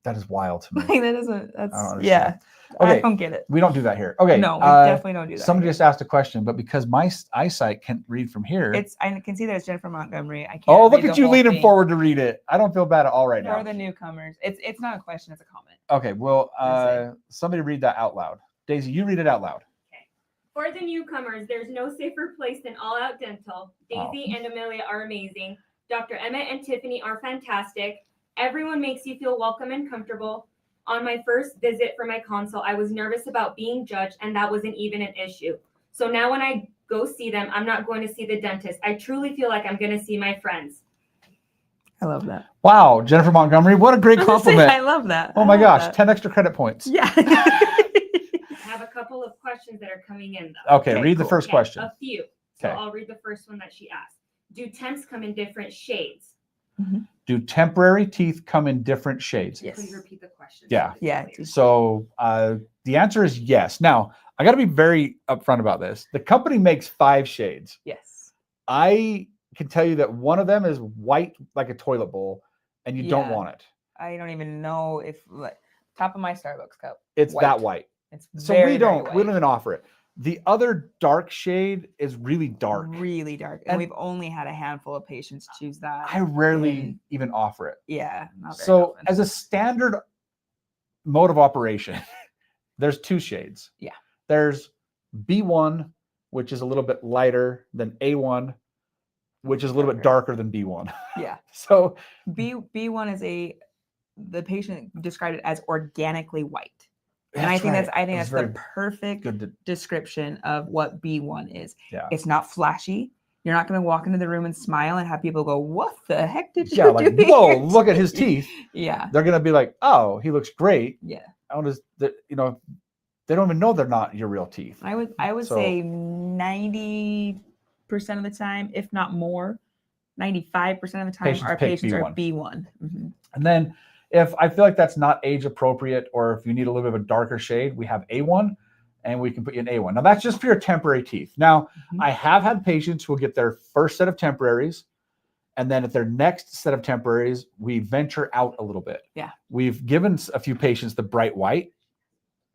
Speaker 1: That is wild to me.
Speaker 2: Like, that isn't. That's
Speaker 1: I don't understand.
Speaker 2: yeah.
Speaker 1: Okay.
Speaker 2: I don't get it.
Speaker 1: We don't do that here. Okay.
Speaker 2: No, we definitely don't do that.
Speaker 1: Somebody
Speaker 2: here.
Speaker 1: just asked a question, but because my eyesight can't read from here.
Speaker 2: I can see that it's Jennifer Montgomery. I can't.
Speaker 1: Oh, look at you leaning forward to read it. I don't feel bad at all right now.
Speaker 2: For the newcomers, it's not a question, it's a comment.
Speaker 1: Okay. Well, somebody read that out loud. Daisy, you read it out loud.
Speaker 3: For the newcomers, there's no safer place than All Out Dental. Daisy and Amelia are amazing. Dr. Emett and Tiffany are fantastic. Everyone makes you feel welcome and comfortable. On my first visit for my consult, I was nervous about being judged, and that wasn't even an issue. So now when I go see them, I'm not going to see the dentist. I truly feel like I'm going to see my friends.
Speaker 2: I love that.
Speaker 1: Wow, Jennifer Montgomery, what a great compliment.
Speaker 2: I love that.
Speaker 1: Oh my gosh, 10 extra credit points.
Speaker 2: Yeah.
Speaker 3: I have a couple of questions that are coming in, though.
Speaker 1: Okay, read the first question.
Speaker 3: A few. So I'll read the first one that she asked. Do temps come in different shades?
Speaker 1: Do temporary teeth come in different shades?
Speaker 2: Yes.
Speaker 3: Please repeat the question.
Speaker 1: Yeah.
Speaker 2: Yeah.
Speaker 1: So the answer is yes. Now, I got to be very upfront about this. The company makes 5 shades.
Speaker 2: Yes.
Speaker 1: I can tell you that one of them is white like a toilet bowl, and you don't want it.
Speaker 2: I don't even know if top of my Starbucks cup.
Speaker 1: It's
Speaker 2: white.
Speaker 1: that white.
Speaker 2: It's
Speaker 1: So
Speaker 2: very,
Speaker 1: we don't
Speaker 2: very white.
Speaker 1: even offer it. The other dark shade is really dark.
Speaker 2: Really dark. And we've only had a handful of patients choose that.
Speaker 1: I rarely even offer it.
Speaker 2: Yeah. Not very
Speaker 1: So
Speaker 2: often.
Speaker 1: as a standard mode of operation, there's 2 shades.
Speaker 2: Yeah.
Speaker 1: There's B1, which is a little bit lighter than A1, which is a little bit darker than B1.
Speaker 2: Yeah.
Speaker 1: So
Speaker 2: B1 is the patient described it as organically white. And
Speaker 1: that's
Speaker 2: I think
Speaker 1: right.
Speaker 2: that's the perfect description of what B1 is.
Speaker 1: Yeah.
Speaker 2: It's not flashy. You're not going to walk into the room and smile and have people go, "What the heck did you
Speaker 1: Yeah, like,
Speaker 2: do
Speaker 1: whoa,
Speaker 2: here?"
Speaker 1: look at his teeth.
Speaker 2: Yeah.
Speaker 1: They're going to be like, oh, he looks great.
Speaker 2: Yeah.
Speaker 1: I want to, they don't even know they're not your real teeth.
Speaker 2: I would say 90% of the time, if not more, 95% of the time,
Speaker 1: Patients
Speaker 2: our
Speaker 1: pick
Speaker 2: patients are
Speaker 1: B1.
Speaker 2: B1. Mhm.
Speaker 1: And then if I feel like that's not age appropriate, or if you need a little bit of a darker shade, we have A1, and we can put you in A1. Now that's just for your temporary teeth. Now
Speaker 2: Mhm.
Speaker 1: I have had patients who will get their first set of temporaries, and then at their next set of temporaries, we venture out a little bit.
Speaker 2: Yeah.
Speaker 1: We've given a few patients the bright white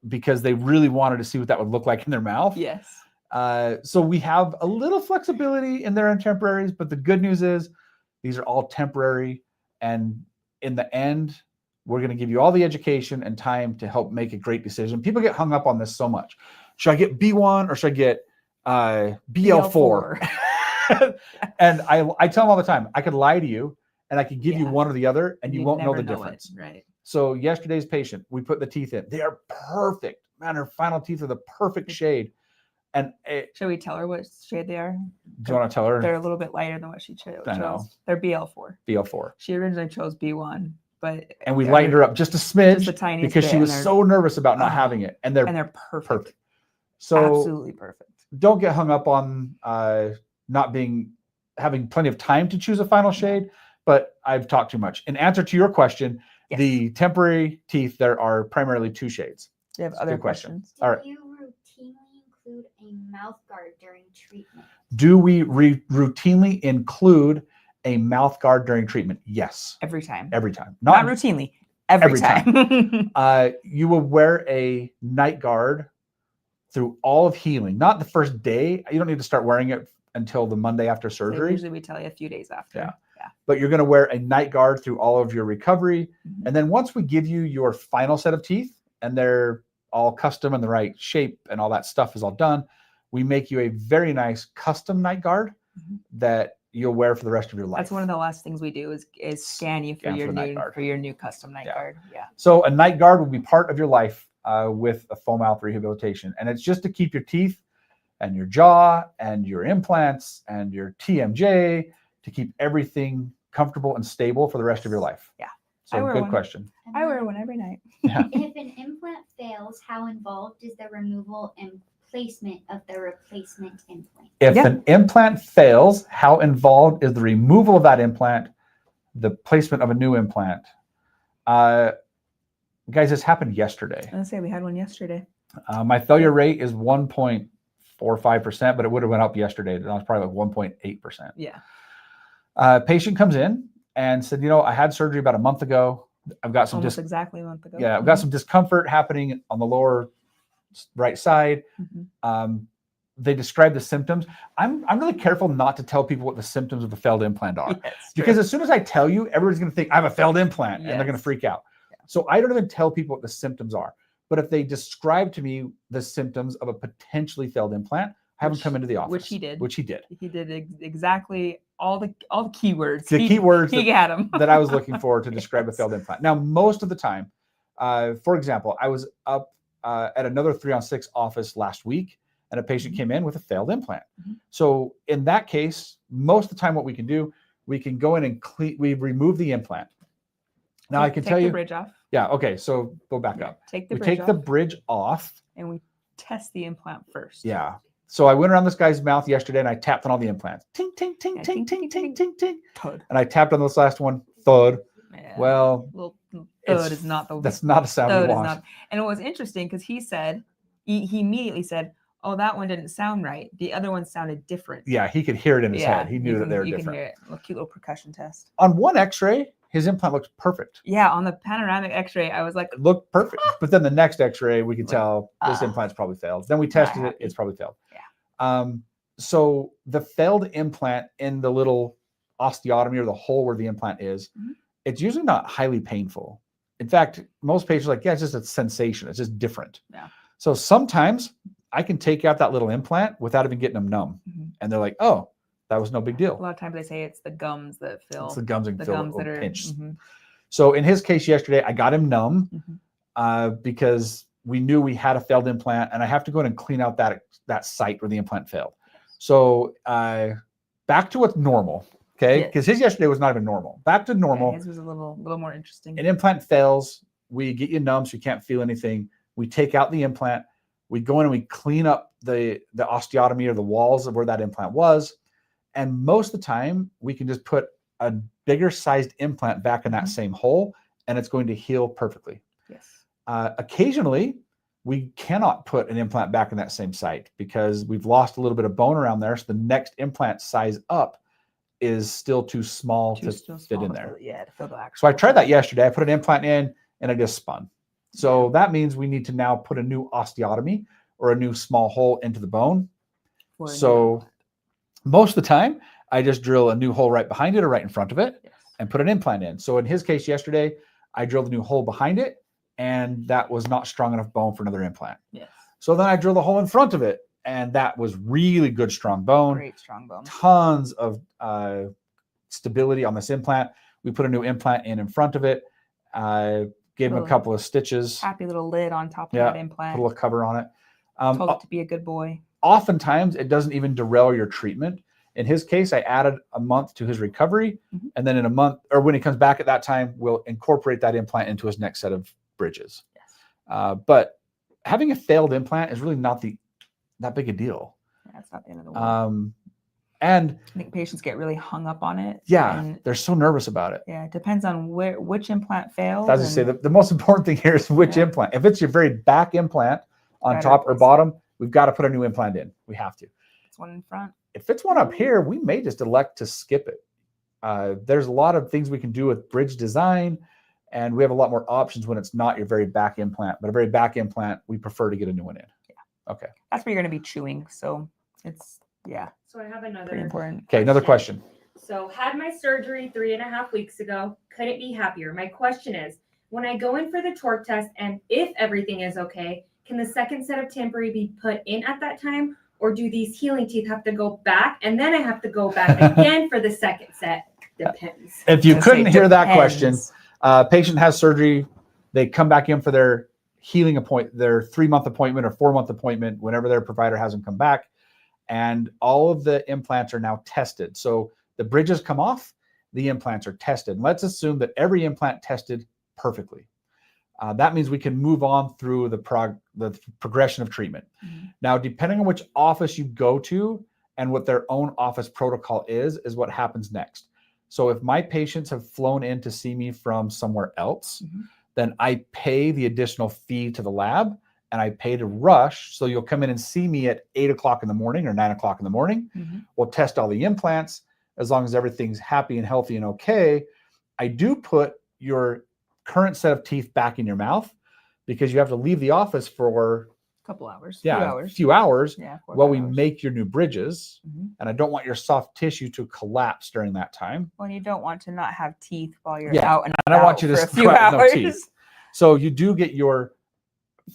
Speaker 1: because they really wanted to see what that would look like in their mouth.
Speaker 2: Yes.
Speaker 1: So we have a little flexibility in their temporaries, but the good news is these are all temporary. And in the end, we're going to give you all the education and time to help make a great decision. People get hung up on this so much. Should I get B1 or should I get BL4? And I tell them all the time, I could lie to you and I could give you one or the other and you won't know the difference.
Speaker 2: Right.
Speaker 1: So yesterday's patient, we put the teeth in. They are perfect. Man, her final teeth are the perfect shade. And
Speaker 2: should we tell her what shade they are?
Speaker 1: Do you want to tell her?
Speaker 2: They're a little bit lighter than what she chose.
Speaker 1: I know.
Speaker 2: They're BL4.
Speaker 1: BL4.
Speaker 2: She originally chose B1, but
Speaker 1: and we lightened her up just a smidge,
Speaker 2: just the tiniest
Speaker 1: because she was so nervous about not having it. And they're
Speaker 2: perfect.
Speaker 1: So
Speaker 2: absolutely perfect.
Speaker 1: Don't get hung up on having plenty of time to choose a final shade. But I've talked too much. In answer to your question, the temporary teeth, there are primarily 2 shades.
Speaker 2: Do you have other questions?
Speaker 4: Do you routinely include a mouth guard during treatment?
Speaker 1: Do we routinely include a mouth guard during treatment? Yes.
Speaker 2: Every time.
Speaker 1: Every time.
Speaker 2: Not routinely. Every time.
Speaker 1: You will wear a night guard through all of healing. Not the first day. You don't need to start wearing it until the Monday after surgery.
Speaker 2: So usually we tell you a few days after.
Speaker 1: Yeah. But you're going to wear a night guard through all of your recovery. Mm-hmm. And then once we give you your final set of teeth and they're all custom and the right shape and all that stuff is all done, we make you a very nice custom night guard that you'll wear for the rest of your life.
Speaker 2: That's one of the last things we do is scan you for your new custom night guard. Yeah.
Speaker 1: So a night guard will be part of your life with a full mouth rehabilitation. And it's just to keep your teeth and your jaw and your implants and your TMJ, to keep everything comfortable and stable for the rest of your life.
Speaker 2: Yeah.
Speaker 1: So good question.
Speaker 2: I wear one every night.
Speaker 1: Yeah.
Speaker 4: If an implant fails, how involved is the removal and placement of the replacement implant?
Speaker 1: If an implant fails, how involved is the removal of that implant, the placement of a new implant? Guys, this happened yesterday.
Speaker 2: I was going to say, we had one yesterday.
Speaker 1: My failure rate is 1.45%, but it would have went up yesterday. That was probably like 1.8%.
Speaker 2: Yeah.
Speaker 1: Patient comes in and said, I had surgery about a month ago. I've got some
Speaker 2: exactly a month ago.
Speaker 1: Yeah, I've got some discomfort happening on the lower right side. They describe the symptoms. I'm really careful not to tell people what the symptoms of a failed implant are, because as soon as I tell you, everybody's going to think I have a failed implant and they're going to freak out. So I don't even tell people what the symptoms are. But if they describe to me the symptoms of a potentially failed implant, I have them come into the office.
Speaker 2: Which he did.
Speaker 1: He did
Speaker 2: exactly all the keywords.
Speaker 1: The keywords
Speaker 2: he had them.
Speaker 1: that I was looking for to describe a failed implant. Now, most of the time, for example, I was up at another 3-on-6 office last week, and a patient came in with a failed implant. So in that case, most of the time, what we can do, we can go in and we remove the implant. Now I can tell you.
Speaker 2: Take the bridge off.
Speaker 1: Yeah. Okay. So go back up.
Speaker 2: Take
Speaker 1: the bridge off,
Speaker 2: and we test the implant first.
Speaker 1: Yeah. So I went around this guy's mouth yesterday and I tapped on all the implants. Ting, ting, ting, ting, ting, ting, ting, ting.
Speaker 2: Thud.
Speaker 1: And I tapped on this last one. Thud.
Speaker 2: Yeah.
Speaker 1: Well,
Speaker 2: thud is not the.
Speaker 1: That's not a sound we want.
Speaker 2: And it was interesting because he said, he immediately said, "Oh, that one didn't sound right. The other one sounded different."
Speaker 1: Yeah, he could hear it in his head. He knew that they were different. You can hear
Speaker 2: it. A cute little percussion test.
Speaker 1: On one X-ray, his implant looked perfect.
Speaker 2: Yeah, on the panoramic X-ray, I was like,
Speaker 1: it looked perfect. But then the next X-ray, we could tell this implant's probably failed. Then we tested it; it's probably failed.
Speaker 2: Yeah.
Speaker 1: So the failed implant in the little osteotomy or the hole where the implant is, it's usually not highly painful. In fact, most patients are like, yeah, it's just a sensation. It's just different.
Speaker 2: Yeah.
Speaker 1: So sometimes I can take out that little implant without even getting them numb. And they're like, oh, that was no big deal.
Speaker 2: A lot of times they say it's the gums that feel.
Speaker 1: It's the gums and
Speaker 2: gums that are
Speaker 1: pinched. So in his case yesterday, I got him numb because we knew we had a failed implant, and I have to go in and clean out that site where the implant failed. So back to what's normal, okay? Because his yesterday was not even normal. Back to normal.
Speaker 2: Yeah, his was a little more interesting.
Speaker 1: An implant fails. We get you numb so you can't feel anything. We take out the implant. We go in and we clean up the osteotomy or the walls of where that implant was. And most of the time, we can just put a bigger sized implant back in that same hole, and it's going to heal perfectly.
Speaker 2: Yes.
Speaker 1: Occasionally, we cannot put an implant back in that same site because we've lost a little bit of bone around there. So the next implant size up is still too small to fit in there.
Speaker 2: To fill the actual.
Speaker 1: So I tried that yesterday. I put an implant in and it just spun. So that means we need to now put a new osteotomy or a new small hole into the bone. So most of the time, I just drill a new hole right behind it or right in front of it and put an implant in. So in his case yesterday, I drilled a new hole behind it, and that was not strong enough bone for another implant.
Speaker 2: Yes.
Speaker 1: So then I drilled a hole in front of it, and that was really good, strong bone.
Speaker 2: Great strong bone.
Speaker 1: Tons of stability on this implant. We put a new implant in front of it. Gave him a couple of stitches.
Speaker 2: Happy little lid on top of that implant.
Speaker 1: Put a little cover on it.
Speaker 2: Told it to be a good boy.
Speaker 1: Oftentimes, it doesn't even derail your treatment. In his case, I added a month to his recovery. And then in a month, or when he comes back at that time, we'll incorporate that implant into his next set of bridges. Yes. But having a failed implant is really not that big a deal.
Speaker 2: Yeah, it's not the end of the world.
Speaker 1: And
Speaker 2: I think patients get really hung up on it.
Speaker 1: Yeah,
Speaker 2: and
Speaker 1: they're so nervous about it.
Speaker 2: Yeah, it depends on which implant failed.
Speaker 1: As I say, the most important thing here is which implant. If it's your very back implant on top or bottom, we've got to put a new implant in. We have to.
Speaker 2: It's one in front.
Speaker 1: If it's one up here, we may just elect to skip it. There's a lot of things we can do with bridge design, and we have a lot more options when it's not your very back implant. But a very back implant, we prefer to get a new one in. Yeah. Okay.
Speaker 2: That's where you're going to be chewing. So it's,
Speaker 3: So I have another.
Speaker 2: pretty important.
Speaker 1: Okay, another question.
Speaker 3: So had my surgery 3.5 weeks ago. Couldn't be happier. My question is, when I go in for the torque test and if everything is okay, can the second set of temporary be put in at that time? Or do these healing teeth have to go back and then I have to go back again for the second set? Depends.
Speaker 1: If you couldn't hear that question, patient has surgery, they come back in for their healing appointment, their 3-month appointment or 4-month appointment, whenever their provider has them come back. And all of the implants are now tested. So the bridges come off, the implants are tested. And let's assume that every implant tested perfectly. That means we can move on through the progression of treatment. Now, depending on which office you go to and what their own office protocol is what happens next. So if my patients have flown in to see me from somewhere else, then I pay the additional fee to the lab and I pay to rush. So you'll come in and see me at 8 o'clock in the morning or 9 o'clock in the morning. We'll test all the implants. As long as everything's happy and healthy and okay, I do put your current set of teeth back in your mouth because you have to leave the office for
Speaker 2: a couple hours.
Speaker 1: A few hours while we
Speaker 2: hours.
Speaker 1: make your new bridges. And I don't want your soft tissue to collapse during that time.
Speaker 2: Well, you don't want to not have teeth while you're out and
Speaker 1: I don't want you to
Speaker 2: for a few
Speaker 1: go out with
Speaker 2: hours.
Speaker 1: no teeth. So you do get your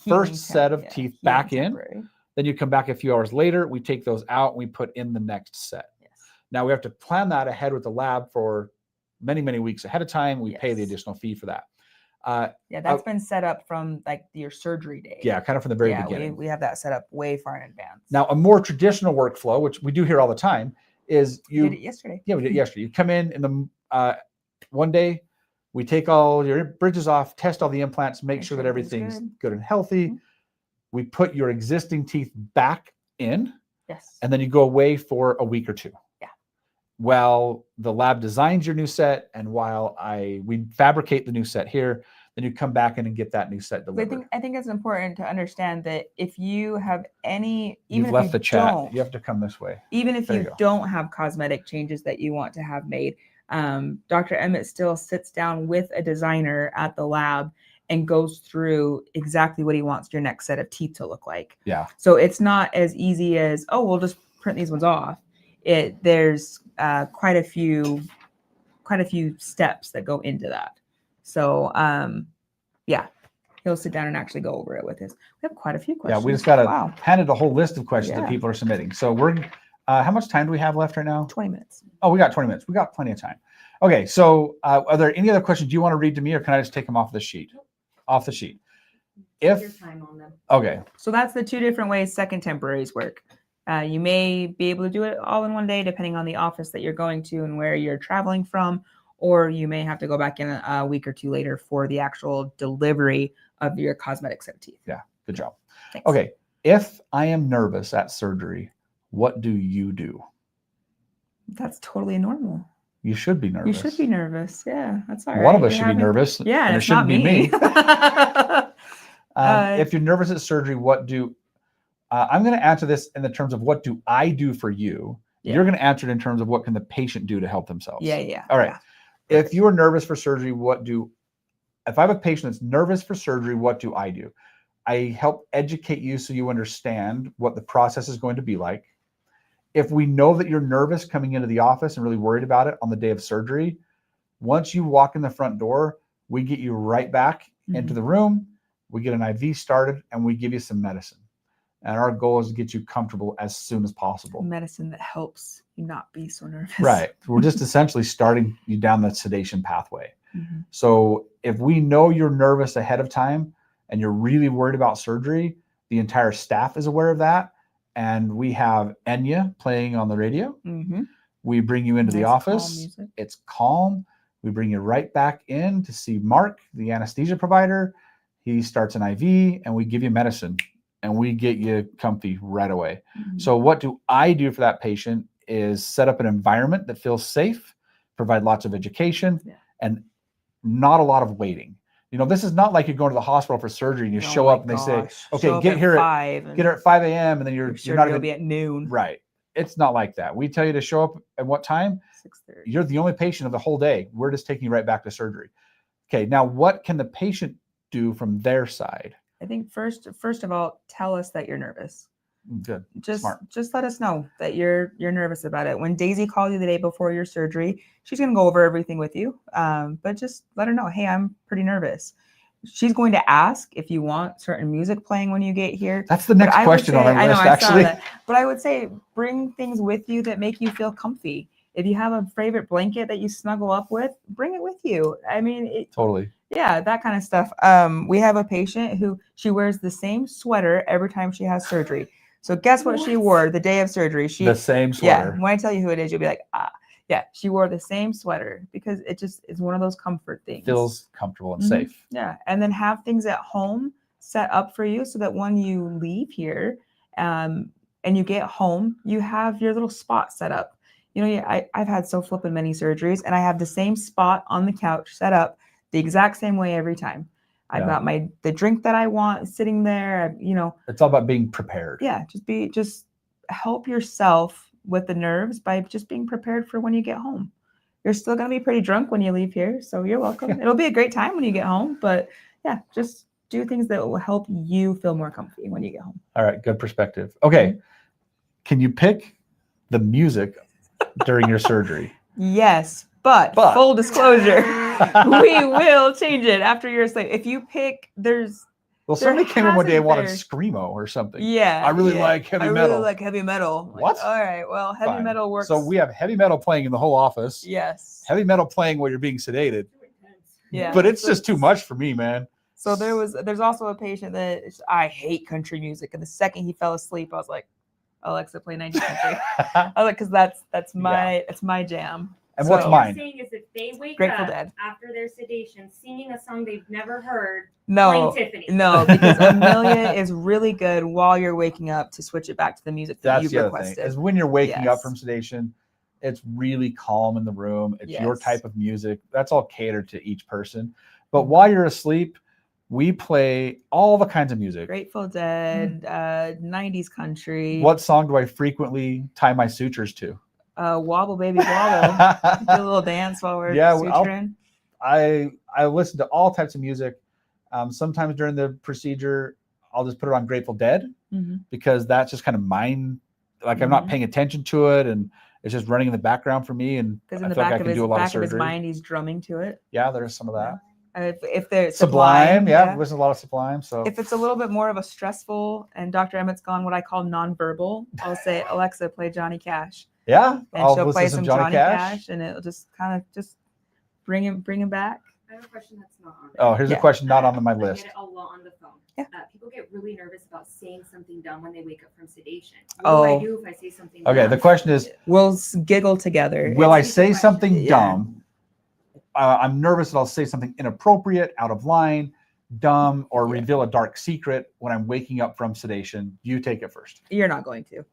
Speaker 2: Healing
Speaker 1: first set of teeth back in.
Speaker 2: temporary.
Speaker 1: Then you come back a few hours later. We take those out and we put in the next set.
Speaker 2: Yes.
Speaker 1: Now we have to plan that ahead with the lab for many, many weeks ahead of time. We pay the additional fee for that.
Speaker 2: That's been set up from like your surgery day.
Speaker 1: Yeah, kind of from the very beginning.
Speaker 2: We have that set up way far in advance.
Speaker 1: Now, a more traditional workflow, which we do here all the time, is
Speaker 2: we did it yesterday.
Speaker 1: Yeah, we did it yesterday. You come in the one day, we take all your bridges off, test all the implants, make sure that everything's good and healthy. We put your existing teeth back in.
Speaker 2: Yes.
Speaker 1: And then you go away for a week or two.
Speaker 2: Yeah.
Speaker 1: While the lab designs your new set and while we fabricate the new set here, then you come back in and get that new set delivered.
Speaker 2: I think it's important to understand that if you have any,
Speaker 1: You've left the chat. You have to come this way.
Speaker 2: Even if you don't have cosmetic changes that you want to have made, Dr. Emett still sits down with a designer at the lab and goes through exactly what he wants your next set of teeth to look like.
Speaker 1: Yeah.
Speaker 2: So it's not as easy as, oh, we'll just print these ones off. There's quite a few steps that go into that. So he'll sit down and actually go over it with us. We have quite a few questions.
Speaker 1: Yeah, we just got handed a whole list of questions that people are submitting. So we're how much time do we have left right now?
Speaker 2: 20 minutes.
Speaker 1: Oh, we got 20 minutes. We got plenty of time. Okay, so are there any other questions you want to read to me, or can I just take them off the sheet? Off the sheet.
Speaker 3: Take your time on them.
Speaker 1: Okay.
Speaker 2: So that's the two different ways second temporaries work. You may be able to do it all in one day, depending on the office that you're going to and where you're traveling from, or you may have to go back in a week or two later for the actual delivery of your cosmetic set of teeth.
Speaker 1: Yeah, good job.
Speaker 2: Thanks.
Speaker 1: Okay, If I am nervous at surgery, what do you do?
Speaker 2: That's totally normal.
Speaker 1: You should be nervous.
Speaker 2: You should be nervous. Yeah, that's all right.
Speaker 1: One of us
Speaker 2: You're
Speaker 1: should be nervous.
Speaker 2: Yeah,
Speaker 1: and it
Speaker 2: it's not
Speaker 1: shouldn't be me.
Speaker 2: Uh,
Speaker 1: If you're nervous at surgery, what do I'm going to answer this in the terms of what do I do for you?
Speaker 2: Yeah.
Speaker 1: You're going to answer it in terms of what can the patient do to help themselves.
Speaker 2: Yeah.
Speaker 1: All right.
Speaker 2: Yeah.
Speaker 1: If you are nervous for surgery, if I have a patient that's nervous for surgery, what do? I help educate you so you understand what the process is going to be like. If we know that you're nervous coming into the office and really worried about it on the day of surgery, once you walk in the front door, we get you right back into the room. We get an IV started and we give you some medicine. And our goal is to get you comfortable as soon as possible.
Speaker 2: Medicine that helps you not be so nervous.
Speaker 1: Right. We're just essentially starting you down the sedation pathway.
Speaker 2: Mhm.
Speaker 1: So if we know you're nervous ahead of time and you're really worried about surgery, the entire staff is aware of that. And we have Enya playing on the radio.
Speaker 2: Mhm.
Speaker 1: We bring you into the
Speaker 2: Nice, calm
Speaker 1: office.
Speaker 2: music.
Speaker 1: It's calm. We bring you right back in to see Mark, the anesthesia provider. He starts an IV and we give you medicine and we get you comfy right away.
Speaker 2: Mhm.
Speaker 1: So what do I do for that patient is set up an environment that feels safe, provide lots of education, and not a lot of waiting. You know, this is not like you're going to the hospital for surgery and you
Speaker 2: Oh
Speaker 1: show
Speaker 2: my
Speaker 1: up and they say,
Speaker 2: gosh.
Speaker 1: okay,
Speaker 2: Show up
Speaker 1: get
Speaker 2: at
Speaker 1: here
Speaker 2: 5
Speaker 1: at 5 a.m. and then you're
Speaker 2: sure
Speaker 1: not
Speaker 2: you'll
Speaker 1: even
Speaker 2: be at noon.
Speaker 1: right. It's not like that. We tell you to show up at what time?
Speaker 2: 6:30.
Speaker 1: You're the only patient of the whole day. We're just taking you right back to surgery. Okay, now what can the patient do from their side?
Speaker 2: I think first of all, tell us that you're nervous.
Speaker 1: Good.
Speaker 2: Just
Speaker 1: Smart.
Speaker 2: let us know that you're nervous about it. When Daisy calls you the day before your surgery, she's gonna go over everything with you. But just let her know, hey, I'm pretty nervous. She's going to ask if you want certain music playing when you get here.
Speaker 1: That's the
Speaker 2: But
Speaker 1: next
Speaker 2: I would
Speaker 1: question on
Speaker 2: say-
Speaker 1: our
Speaker 2: I know,
Speaker 1: list,
Speaker 2: I saw
Speaker 1: actually.
Speaker 2: that. But I would say bring things with you that make you feel comfy. If you have a favorite blanket that you snuggle up with, bring it with you. I mean,
Speaker 1: Totally.
Speaker 2: yeah, that kind of stuff. We have a patient who she wears the same sweater every time she has surgery. So guess what she wore the day of surgery?
Speaker 1: The same sweater.
Speaker 2: Yeah, when I tell you who it is, you'll be like, ah, yeah, she wore the same sweater because it just is one of those comfort things.
Speaker 1: Feels comfortable and
Speaker 2: Mhm.
Speaker 1: safe.
Speaker 2: Yeah, and then have things at home set up for you so that when you leave here and you get home, you have your little spot set up. You know, I've had so flippin' many surgeries, and I have the same spot on the couch set up the exact same way every time. I've
Speaker 1: Yeah.
Speaker 2: got the drink that I want sitting there. You know,
Speaker 1: It's all about being prepared.
Speaker 2: yeah, just help yourself with the nerves by just being prepared for when you get home. You're still going to be pretty drunk when you leave here, so you're welcome. It'll be a great time when you get home, but yeah, just do things that will help you feel more comfy when you get home.
Speaker 1: All right, good perspective. Okay, can you pick the music during your surgery?
Speaker 2: Yes, but full disclosure, we will change it after you're asleep. If you pick,
Speaker 1: Well, somebody came in one day and wanted
Speaker 2: there-
Speaker 1: screamo or something.
Speaker 2: yeah,
Speaker 1: I really
Speaker 2: yeah.
Speaker 1: like heavy
Speaker 2: I
Speaker 1: metal.
Speaker 2: really like heavy metal. Like,
Speaker 1: What?
Speaker 2: all right, well, heavy
Speaker 1: Fine.
Speaker 2: metal works.
Speaker 1: So we have heavy metal playing in the whole office.
Speaker 2: yes,
Speaker 1: Heavy metal playing while you're being sedated.
Speaker 2: yeah,
Speaker 1: But it's
Speaker 2: so
Speaker 1: just too much for me, man.
Speaker 2: So there's also a patient that I hate country music, and the second he fell asleep, I was like, Alexa, play 90s country. I was like, because that's my jam.
Speaker 1: And what's
Speaker 2: So-
Speaker 1: mine?
Speaker 3: What you're saying is if they wake
Speaker 2: Grateful
Speaker 3: up
Speaker 2: Dead.
Speaker 3: after their sedation singing a song they've never heard,
Speaker 2: No,
Speaker 3: playing Tiffany.
Speaker 2: no, because Amelia is really good while you're waking up to switch it back to the music that
Speaker 1: That's
Speaker 2: you've
Speaker 1: the other thing.
Speaker 2: requested.
Speaker 1: Is when you're waking up
Speaker 2: Yes.
Speaker 1: from sedation, it's really calm in the room. It's your
Speaker 2: Yes.
Speaker 1: type of music. That's all catered to each person. But while you're asleep, we play all the kinds of music.
Speaker 2: Grateful Dead, 90s country.
Speaker 1: What song do I frequently tie my sutures to?
Speaker 2: Wobble Baby Wobble. Do a little dance while we're
Speaker 1: Yeah,
Speaker 2: suturing.
Speaker 1: I listen to all types of music. Sometimes during the procedure, I'll just put it on Grateful Dead
Speaker 2: Mhm.
Speaker 1: because that's just kind of mine. Like I'm not
Speaker 2: Mhm.
Speaker 1: paying attention to it, and it's just running in the background for me. And I
Speaker 2: Because
Speaker 1: feel
Speaker 2: in the
Speaker 1: like I
Speaker 2: back
Speaker 1: can do a lot of
Speaker 2: of his
Speaker 1: surgery.
Speaker 2: mind, he's drumming to it.
Speaker 1: Yeah, there's some of that.
Speaker 2: If there's
Speaker 1: Sublime, yeah, listen to a lot of Sublime. So
Speaker 2: If it's a little bit more of a stressful, and Dr. Emmett's gone what I call nonverbal, I'll say, Alexa, play Johnny Cash.
Speaker 1: yeah,
Speaker 2: And
Speaker 1: I'll
Speaker 2: she'll
Speaker 1: listen
Speaker 2: play
Speaker 1: to
Speaker 2: some
Speaker 1: Johnny
Speaker 2: Johnny
Speaker 1: Cash.
Speaker 2: Cash, and it'll just kind of just bring him back.
Speaker 3: I have a question that's not on there.
Speaker 1: Oh, here's a
Speaker 2: Yeah.
Speaker 1: question not on my
Speaker 3: I
Speaker 1: list.
Speaker 3: get it a lot on the phone.
Speaker 2: Yeah.
Speaker 3: People get really nervous about saying something dumb when they wake up from sedation. What do I
Speaker 2: Oh.
Speaker 3: do if I say something
Speaker 1: Okay,
Speaker 3: dumb?
Speaker 1: the question is,
Speaker 2: We'll giggle together.
Speaker 1: will I
Speaker 3: It's
Speaker 1: say
Speaker 3: easy
Speaker 1: something
Speaker 2: question.
Speaker 1: dumb? I'm nervous that I'll say something inappropriate, out of line. dumb or
Speaker 2: Yeah.
Speaker 1: reveal a dark secret when I'm waking up from sedation, you take it first.
Speaker 2: You're not going to.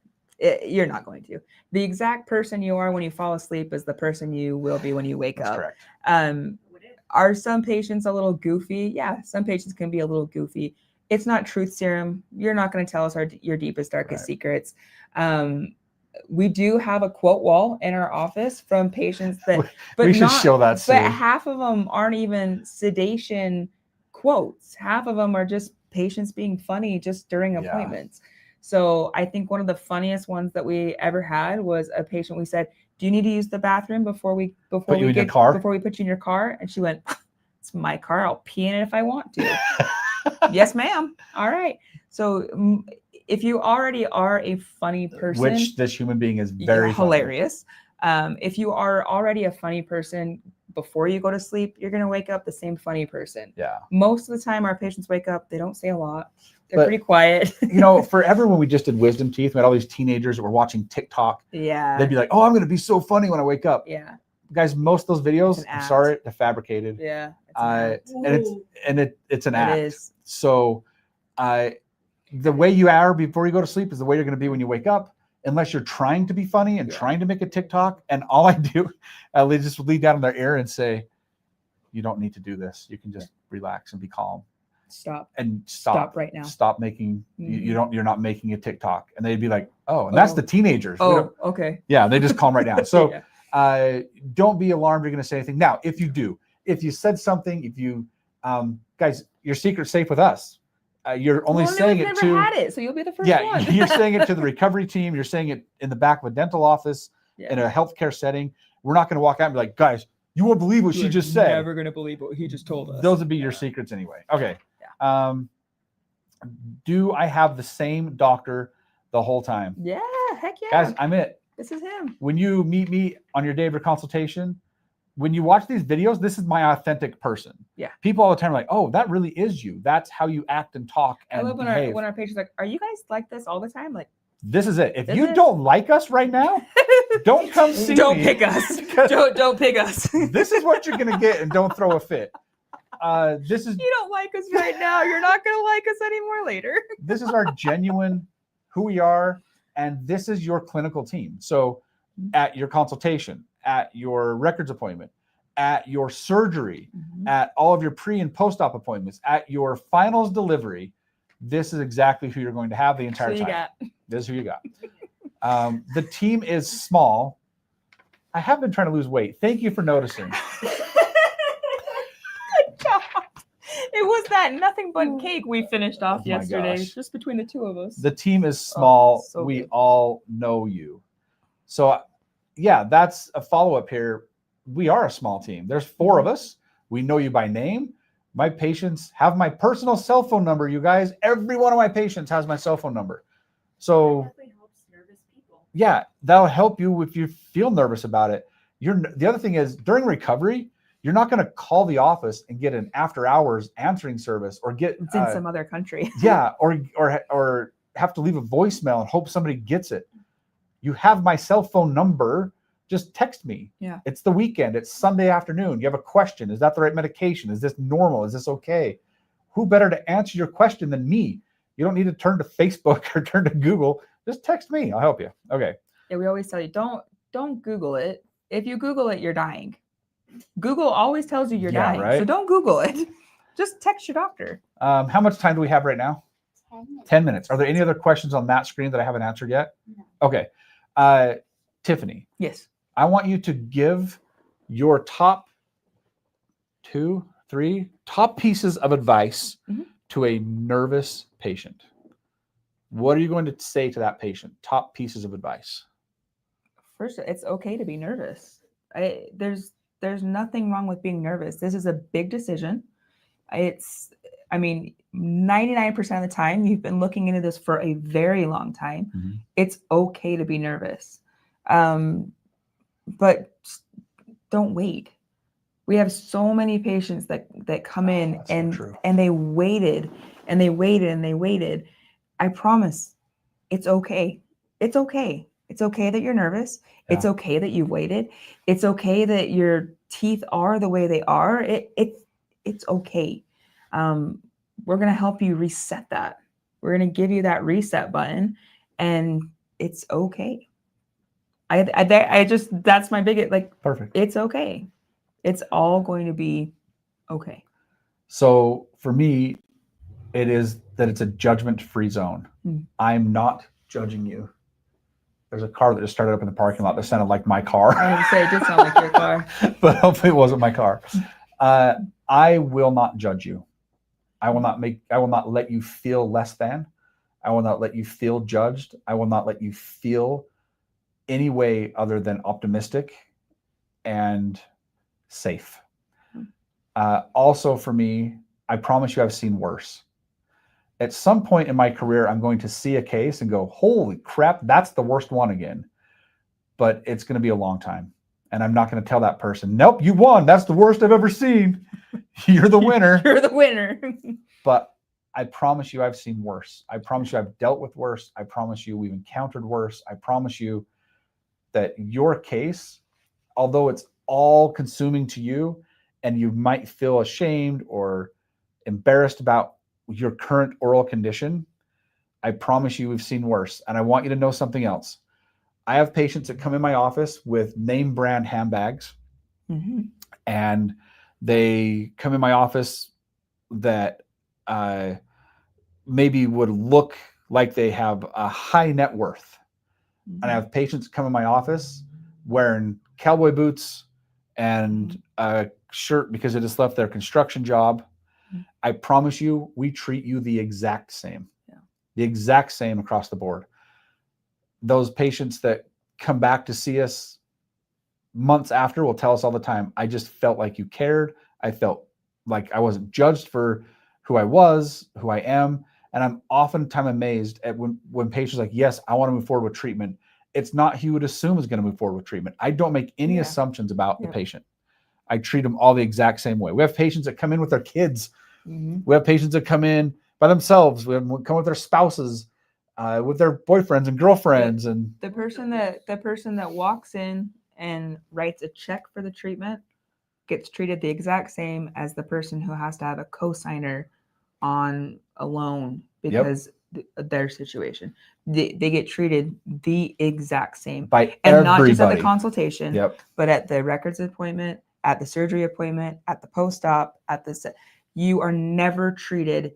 Speaker 2: You're not going to. The exact person you are when you fall asleep is the person you will be when you wake
Speaker 1: That's
Speaker 2: up.
Speaker 1: correct.
Speaker 2: Are some patients a little goofy? Yeah, some patients can be a little goofy. It's not truth serum. You're not going to tell us your deepest, darkest
Speaker 1: Right.
Speaker 2: secrets. We do have a quote wall in our office from patients that, but
Speaker 1: We should
Speaker 2: not,
Speaker 1: show that
Speaker 2: but
Speaker 1: soon.
Speaker 2: half of them aren't even sedation quotes. Half of them are just patients being funny just during
Speaker 1: Yeah.
Speaker 2: appointments. So I think one of the funniest ones that we ever had was a patient. We said, "Do you need to use the bathroom before we
Speaker 1: you in your car?"
Speaker 2: before we put you in your car?" And she went, "It's my car. I'll pee in it if I want to." Yes, ma'am. All right. So if you already are a funny person,
Speaker 1: Which this human being is very funny.
Speaker 2: hilarious. If you are already a funny person before you go to sleep, you're going to wake up the same funny person.
Speaker 1: Yeah.
Speaker 2: Most of the time, our patients wake up, they don't say a lot. They're
Speaker 1: But,
Speaker 2: pretty quiet.
Speaker 1: Forever when we just did wisdom teeth, we had all these teenagers that were watching TikTok.
Speaker 2: Yeah.
Speaker 1: They'd be like, "Oh, I'm going to be so funny when I wake up."
Speaker 2: Yeah.
Speaker 1: Guys, most of those videos,
Speaker 2: It's an
Speaker 1: I'm
Speaker 2: act.
Speaker 1: sorry, they're fabricated.
Speaker 2: Yeah. It's an act.
Speaker 1: It's an
Speaker 2: It
Speaker 1: act.
Speaker 2: is.
Speaker 1: So the way you are before you go to sleep is the way you're going to be when you wake up, unless you're trying to be funny and
Speaker 2: Yeah.
Speaker 1: trying to make a TikTok. And all I do, I just lean down in their ear and say, "You don't need to do this. You can just relax and be calm
Speaker 2: Stop.
Speaker 1: and
Speaker 2: Stop right now.
Speaker 1: Stop making
Speaker 2: Mhm.
Speaker 1: you're not making a TikTok." And they'd be like, "Oh," and that's the teenagers. We don't-
Speaker 2: Oh, okay.
Speaker 1: yeah, they just calm right down. So
Speaker 2: Yeah.
Speaker 1: don't be alarmed. You're going to say anything. Now, if you said something, if you, guys, your secret's safe with us. You're only saying
Speaker 2: we've
Speaker 1: it
Speaker 2: never
Speaker 1: to,
Speaker 2: had it, so you'll be the first
Speaker 1: yeah,
Speaker 2: one.
Speaker 1: you're saying it to the recovery team. You're saying it in the back of a dental office in a healthcare setting. We're not going to walk out and be like, "Guys, you won't believe what she just said."
Speaker 2: Never gonna believe what he just told us.
Speaker 1: Those would be your secrets anyway. Okay.
Speaker 2: Yeah.
Speaker 1: Do I have the same doctor the whole time?
Speaker 2: Yeah, heck yeah.
Speaker 1: Guys, I'm it.
Speaker 2: This is him.
Speaker 1: When you meet me on your day of your consultation, when you watch these videos, this is my authentic person.
Speaker 2: Yeah.
Speaker 1: People all the time are like, "Oh, that really is you. That's how you act and talk and
Speaker 2: I love
Speaker 1: behave."
Speaker 2: when our patients are like, "Are you guys like this all the time?" Like,
Speaker 1: This is it. If
Speaker 2: This
Speaker 1: you
Speaker 2: is-
Speaker 1: don't like us right now, don't come see
Speaker 2: don't
Speaker 1: me.
Speaker 2: pick us. don't pick us.
Speaker 1: This is what you're gonna get, and don't throw a fit. This is
Speaker 2: You don't like us right now. You're not gonna like us anymore later.
Speaker 1: this is our genuine who we are, and this is your clinical team. So at your consultation, at your records appointment, at your surgery, at all of your pre and post-op appointments, at your finals delivery, this is exactly who you're going to have the entire time. This is who you got. The team is small. I have been trying to lose weight. Thank you for noticing.
Speaker 2: Good job. It was that nothing but cake we finished off
Speaker 1: Oh my
Speaker 2: yesterday,
Speaker 1: gosh.
Speaker 2: just between the two of us.
Speaker 1: The team is small.
Speaker 2: so
Speaker 1: We
Speaker 2: good.
Speaker 1: all know you. So yeah, that's a follow-up here. We are a small team. There's 4 of us. We know you by name. My patients have my personal cell phone number, you guys. Every one of my patients has my cell phone number. So
Speaker 3: That definitely helps nervous people.
Speaker 1: yeah, that'll help you if you feel nervous about it. The other thing is during recovery, you're not going to call the office and get an after hours answering service or get
Speaker 2: It's in some other country.
Speaker 1: yeah, or have to leave a voicemail and hope somebody gets it. You have my cell phone number. Just text me.
Speaker 2: Yeah.
Speaker 1: It's the weekend. It's Sunday afternoon. You have a question. Is that the right medication? Is this normal? Is this okay? Who better to answer your question than me? You don't need to turn to Facebook or turn to Google. Just text me. I'll help you. Okay.
Speaker 2: Yeah, we always tell you don't Google it. If you Google it, you're dying. Google always tells you you're dying.
Speaker 1: right?
Speaker 2: So don't Google it. Just text your doctor.
Speaker 1: How much time do we have right now?
Speaker 4: 10 minutes.
Speaker 1: 10 minutes. Are there any other questions on that screen that I haven't answered yet?
Speaker 4: No.
Speaker 1: Okay. Tiffany,
Speaker 2: Yes.
Speaker 1: I want you to give your top 2, 3 top pieces of advice to a nervous patient. What are you going to say to that patient? Top pieces of advice.
Speaker 2: First, it's okay to be nervous. There's nothing wrong with being nervous. This is a big decision. 99% of the time, you've been looking into this for a very long time.
Speaker 1: Mm-hmm.
Speaker 2: It's okay to be nervous. But don't wait. We have so many patients that come in and they waited and they waited and they waited. I promise it's okay. It's okay. It's okay that you're nervous.
Speaker 1: Yeah.
Speaker 2: It's okay that you've waited. It's okay that your teeth are the way they are. It's okay. We're going to help you reset that. We're going to give you that reset button, and it's okay. I just, that's my biggest, like,
Speaker 1: Perfect.
Speaker 2: it's okay. It's all going to be okay.
Speaker 1: So for me, it is that it's a judgment-free zone.
Speaker 2: Mm.
Speaker 1: I'm not judging you. There's a car that just started up in the parking lot that sounded like my car.
Speaker 2: I would say it did sound like your car.
Speaker 1: But hopefully it wasn't my car. I will not judge you. I will not let you feel less than. I will not let you feel judged. I will not let you feel any way other than optimistic and safe. Also for me, I promise you I've seen worse. At some point in my career, I'm going to see a case and go, holy crap, that's the worst one again. But it's going to be a long time. And I'm not going to tell that person, nope, you won. That's the worst I've ever seen. You're the winner.
Speaker 2: You're the winner.
Speaker 1: But I promise you I've seen worse. I promise you I've dealt with worse. I promise you we've encountered worse. I promise you that your case, although it's all consuming to you and you might feel ashamed or embarrassed about your current oral condition, I promise you we've seen worse. And I want you to know something else. I have patients that come in my office with name brand handbags, and they come in my office that maybe would look like they have a high net worth. And I have patients come in my office wearing cowboy boots and a shirt because they just left their construction job. I promise you, we treat you the exact same.
Speaker 2: Yeah.
Speaker 1: The exact same across the board. Those patients that come back to see us months after will tell us all the time, I just felt like you cared. I felt like I wasn't judged for who I was, who I am. And I'm oftentimes amazed at when patients are like, yes, I want to move forward with treatment. It's not who you would assume is going to move forward with treatment. I don't make any assumptions about the patient. I treat them all the exact same way. We have patients that come in with their kids. We have patients that come in by themselves. We come with their spouses, with their boyfriends and girlfriends. And
Speaker 2: the person that walks in and writes a check for the treatment gets treated the exact same as the person who has to have a cosigner on a loan because their situation. They get treated the exact same
Speaker 1: by
Speaker 2: and
Speaker 1: everybody.
Speaker 2: not just at the consultation,
Speaker 1: but
Speaker 2: at the records appointment, at the surgery appointment, at the post-op, at the you are never treated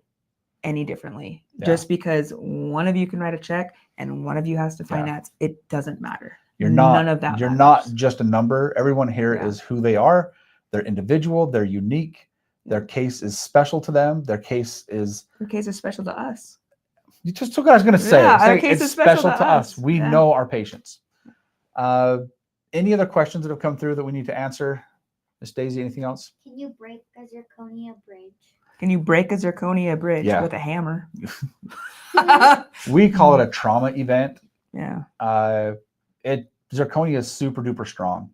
Speaker 2: any differently. Just because one of you can write a check and one of you has to finance, it doesn't matter. None of that
Speaker 1: You're
Speaker 2: matters.
Speaker 1: not just a number. Everyone here is who they are. They're individual. They're unique. Their case is special to them. Their case is
Speaker 2: special to us.
Speaker 1: You just took what I was going to say.
Speaker 2: Our case
Speaker 1: it's
Speaker 2: is special to us.
Speaker 1: We know our patients. Any other questions that have come through that we need to answer? Miss Daisy, anything else?
Speaker 4: Can you break a zirconia bridge?
Speaker 2: Can you break a zirconia bridge with a hammer?
Speaker 1: We call it a trauma event.
Speaker 2: Yeah.
Speaker 1: Zirconia is super duper strong.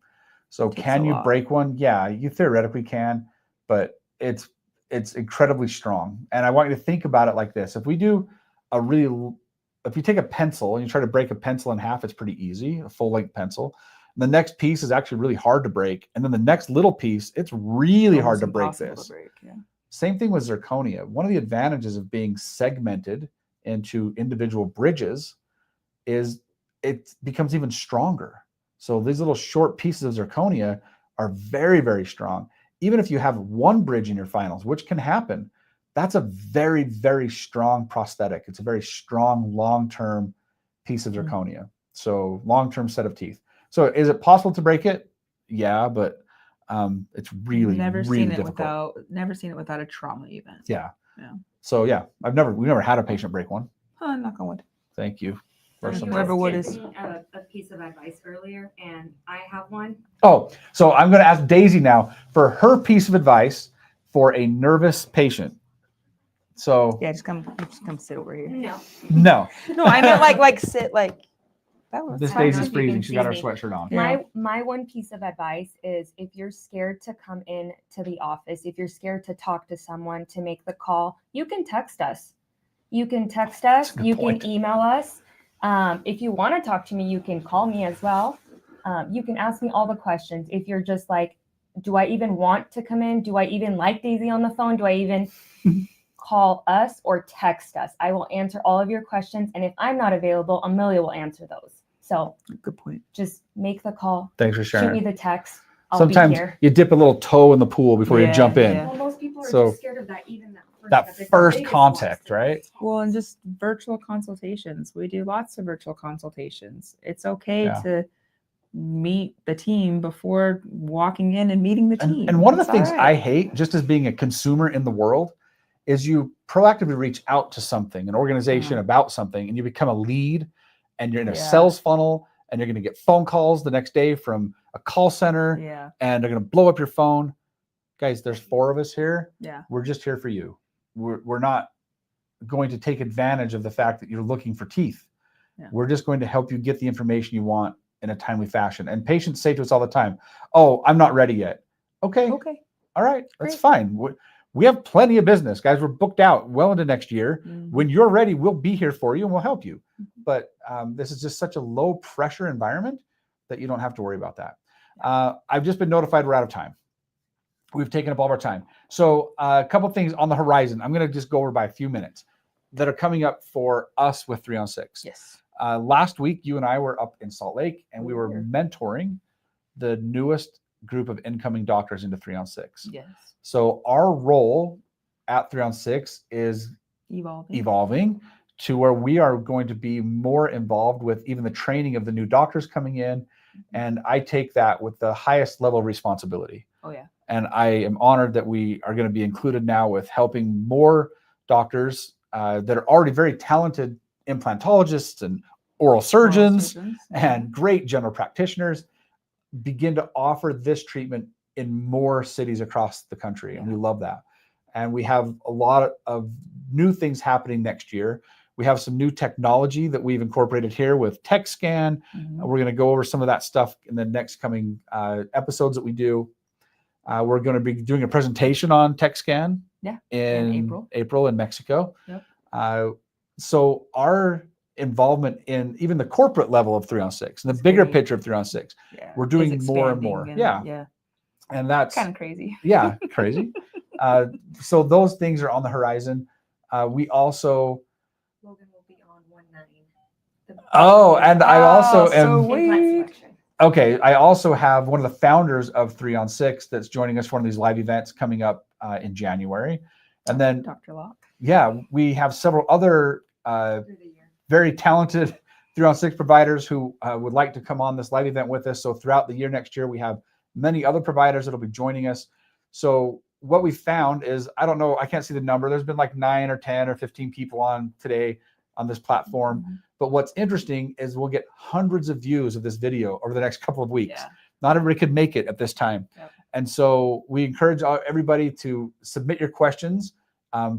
Speaker 1: So can you break one? Yeah, you theoretically can, but it's incredibly strong. And I want you to think about it like this. If you take a pencil and you try to break a pencil in half, it's pretty easy, a full length pencil. The next piece is actually really hard to break. And then the next little piece, it's really hard to break this. Same thing with zirconia. One of the advantages of being segmented into individual bridges is it becomes even stronger. So these little short pieces of zirconia are very, very strong. Even if you have one bridge in your finals, which can happen, that's a very, very strong prosthetic. It's a very strong long-term piece of zirconia. So long-term set of teeth. So is it possible to break it? Yeah, but it's really, really difficult.
Speaker 2: Never seen it without a trauma event.
Speaker 1: Yeah. So yeah, we've never had a patient break one.
Speaker 2: Knock on wood.
Speaker 1: Thank you.
Speaker 2: Whoever would is
Speaker 3: a piece of advice earlier, and I have one.
Speaker 1: Oh, so I'm going to ask Daisy now for her piece of advice for a nervous patient. So
Speaker 2: just come sit over here.
Speaker 1: No,
Speaker 2: I meant like sit like.
Speaker 1: This Daisy's freezing. She got her sweatshirt on.
Speaker 3: My one piece of advice is if you're scared to come in to the office, if you're scared to talk to someone, to make the call, you can text us. You can email us. If you want to talk to me, you can call me as well. You can ask me all the questions. If you're just like,
Speaker 5: do I even want to come in? Do I even like Daisy on the phone? Do I even call us or text us? I will answer all of your questions. And if I'm not available, Amelia will answer those. So
Speaker 2: Good point.
Speaker 5: just make the call,
Speaker 1: Thanks for
Speaker 5: shoot
Speaker 1: sharing.
Speaker 5: me the text. I'll
Speaker 1: Sometimes
Speaker 5: be here.
Speaker 1: you dip a little toe in the pool before you
Speaker 2: Yeah,
Speaker 1: jump in.
Speaker 2: yeah.
Speaker 5: Well, most people are
Speaker 1: So,
Speaker 5: just scared of that, even
Speaker 1: That
Speaker 5: that's the
Speaker 1: first
Speaker 5: biggest
Speaker 1: contact,
Speaker 5: one.
Speaker 1: right?
Speaker 2: Well, and just virtual consultations. We do lots of virtual consultations. It's okay
Speaker 1: Yeah.
Speaker 2: to meet the team before walking in and meeting the team.
Speaker 1: And one of the
Speaker 2: It's
Speaker 1: things
Speaker 2: all
Speaker 1: I
Speaker 2: right.
Speaker 1: hate, just as being a consumer in the world, is you proactively reach out to something, an organization about something, and you become a lead, and you're in a
Speaker 2: Yeah.
Speaker 1: sales funnel, and you're going to get phone calls the next day from a call center,
Speaker 2: Yeah.
Speaker 1: and they're going to blow up your phone. Guys, there's 4 of us here.
Speaker 2: Yeah.
Speaker 1: We're just here for you. We're not going to take advantage of the fact that you're looking for teeth.
Speaker 2: Yeah.
Speaker 1: We're just going to help you get the information you want in a timely fashion. And patients say to us all the time, "Oh, I'm not ready yet." Okay.
Speaker 2: Okay.
Speaker 1: All right. That's
Speaker 2: Great.
Speaker 1: fine. We have plenty of business, guys. We're booked out well into next year.
Speaker 2: Mhm.
Speaker 1: When you're ready, we'll be here for you and we'll help you.
Speaker 2: Mhm.
Speaker 1: But this is just such a low pressure environment that you don't have to worry about that. I've just been notified we're out of time. We've taken up all of our time. So a couple things on the horizon. I'm going to just go over by a few minutes that are coming up for us with 3 on 6.
Speaker 2: Yes.
Speaker 1: Last week, you and I were up in Salt Lake, and we were
Speaker 2: Sure.
Speaker 1: mentoring the newest group of incoming doctors into 3 on 6.
Speaker 2: Yes.
Speaker 1: So our role at 3 on 6 is evolving to where we are going to be more involved with even the training of the new doctors coming in. And I take that with the highest level of responsibility.
Speaker 2: Oh yeah.
Speaker 1: And I am honored that we are going to be included now with helping more doctors that are already very talented implantologists and oral surgeons and great general practitioners begin to offer this treatment in more cities across the country. And we love that. And we have a lot of new things happening next year. We have some new technology that we've incorporated here with Tech Scan. We're going to go over some of that stuff in the next coming episodes that we do. We're going to be doing a presentation on Tech Scan in April in Mexico.
Speaker 2: Yep.
Speaker 1: So our involvement in even the corporate level of 3 on 6 and the bigger picture of 3 on 6, we're doing more and more.
Speaker 2: Yeah.
Speaker 1: And that's
Speaker 2: kind of crazy.
Speaker 1: Yeah, crazy. So those things are on the horizon. We also
Speaker 5: Logan will be on 1-9.
Speaker 1: and I also am
Speaker 5: Implant selection.
Speaker 1: okay. I also have one of the founders of 3 on 6 that's joining us for one of these live events coming up in January. And then
Speaker 2: Dr. Locke.
Speaker 1: Yeah, we have several other very talented 3 on 6 providers who would like to come on this live event with us. So throughout the year next year, we have many other providers that'll be joining us. So what we found is, I don't know, I can't see the number. There's been like 9 or 10 or 15 people on today on this platform.
Speaker 2: Mhm.
Speaker 1: But what's interesting is we'll get hundreds of views of this video over the next couple of weeks.
Speaker 2: Yeah.
Speaker 1: Not everybody could make it at this time.
Speaker 2: Yep.
Speaker 1: And so we encourage everybody to submit your questions.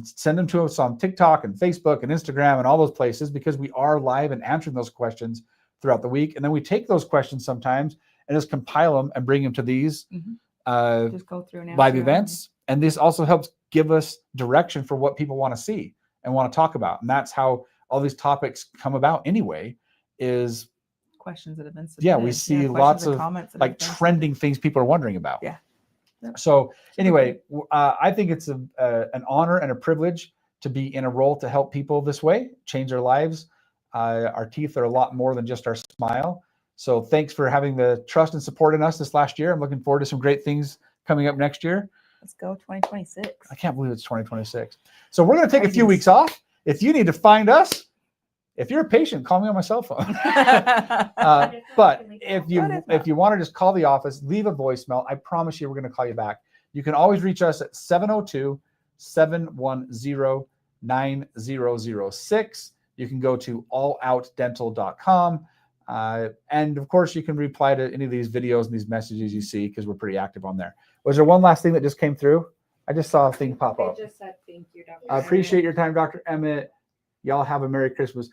Speaker 1: Send them to us on TikTok and Facebook and Instagram and all those places, because we are live and answering those questions throughout the week. And then we take those questions sometimes and just compile them and bring them to these
Speaker 2: Just go through and
Speaker 1: live
Speaker 2: answer
Speaker 1: events. And this also helps give us direction for what people want to see and want to talk about. And that's how all these topics come about anyway, is
Speaker 2: questions that have been submitted.
Speaker 1: we see lots of
Speaker 2: comments that
Speaker 1: like
Speaker 2: have been
Speaker 1: trending things people are wondering about.
Speaker 2: Yeah. Yep.
Speaker 1: So anyway, I think it's an honor and a privilege to be in a role to help people this way, change their lives. Our teeth are a lot more than just our smile. So thanks for having the trust and support in us this last year. I'm looking forward to some great things coming up next year.
Speaker 2: Let's go 2026.
Speaker 1: I can't believe it's 2026. So we're going to take a few weeks off. If you need to find us, if you're a patient, call me on my cell phone. But if you want to just call the office, leave a voicemail, I promise you we're going to call you back. You can always reach us at 702-710-9006. You can go to alloutdental.com. And of course, you can reply to any of these videos and these messages you see, because we're pretty active on there. Was there one last thing that just came through? I just saw a thing pop up.
Speaker 5: They just said thank you, Dr.
Speaker 1: I appreciate your time, Dr. Emmett. Y'all have a Merry Christmas.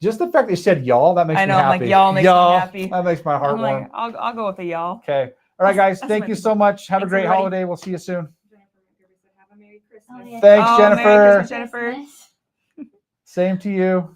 Speaker 1: Just the fact that you said y'all, that makes me happy.
Speaker 2: Like y'all makes me happy.
Speaker 1: That makes my heart
Speaker 2: I'm
Speaker 1: warm.
Speaker 2: like, I'll go with a y'all.
Speaker 1: Okay. All right, guys.
Speaker 2: That's
Speaker 1: Thank
Speaker 2: my
Speaker 1: you
Speaker 2: favorite.
Speaker 1: so much. Have a
Speaker 2: Thanks,
Speaker 1: great
Speaker 2: everybody.
Speaker 1: holiday. We'll see you soon.
Speaker 5: Have a Merry Christmas.
Speaker 4: Oh, yeah.
Speaker 1: Thanks,
Speaker 2: Oh,
Speaker 1: Jennifer.
Speaker 2: Merry Christmas, Jennifer.
Speaker 4: Christmas.
Speaker 1: Same to you.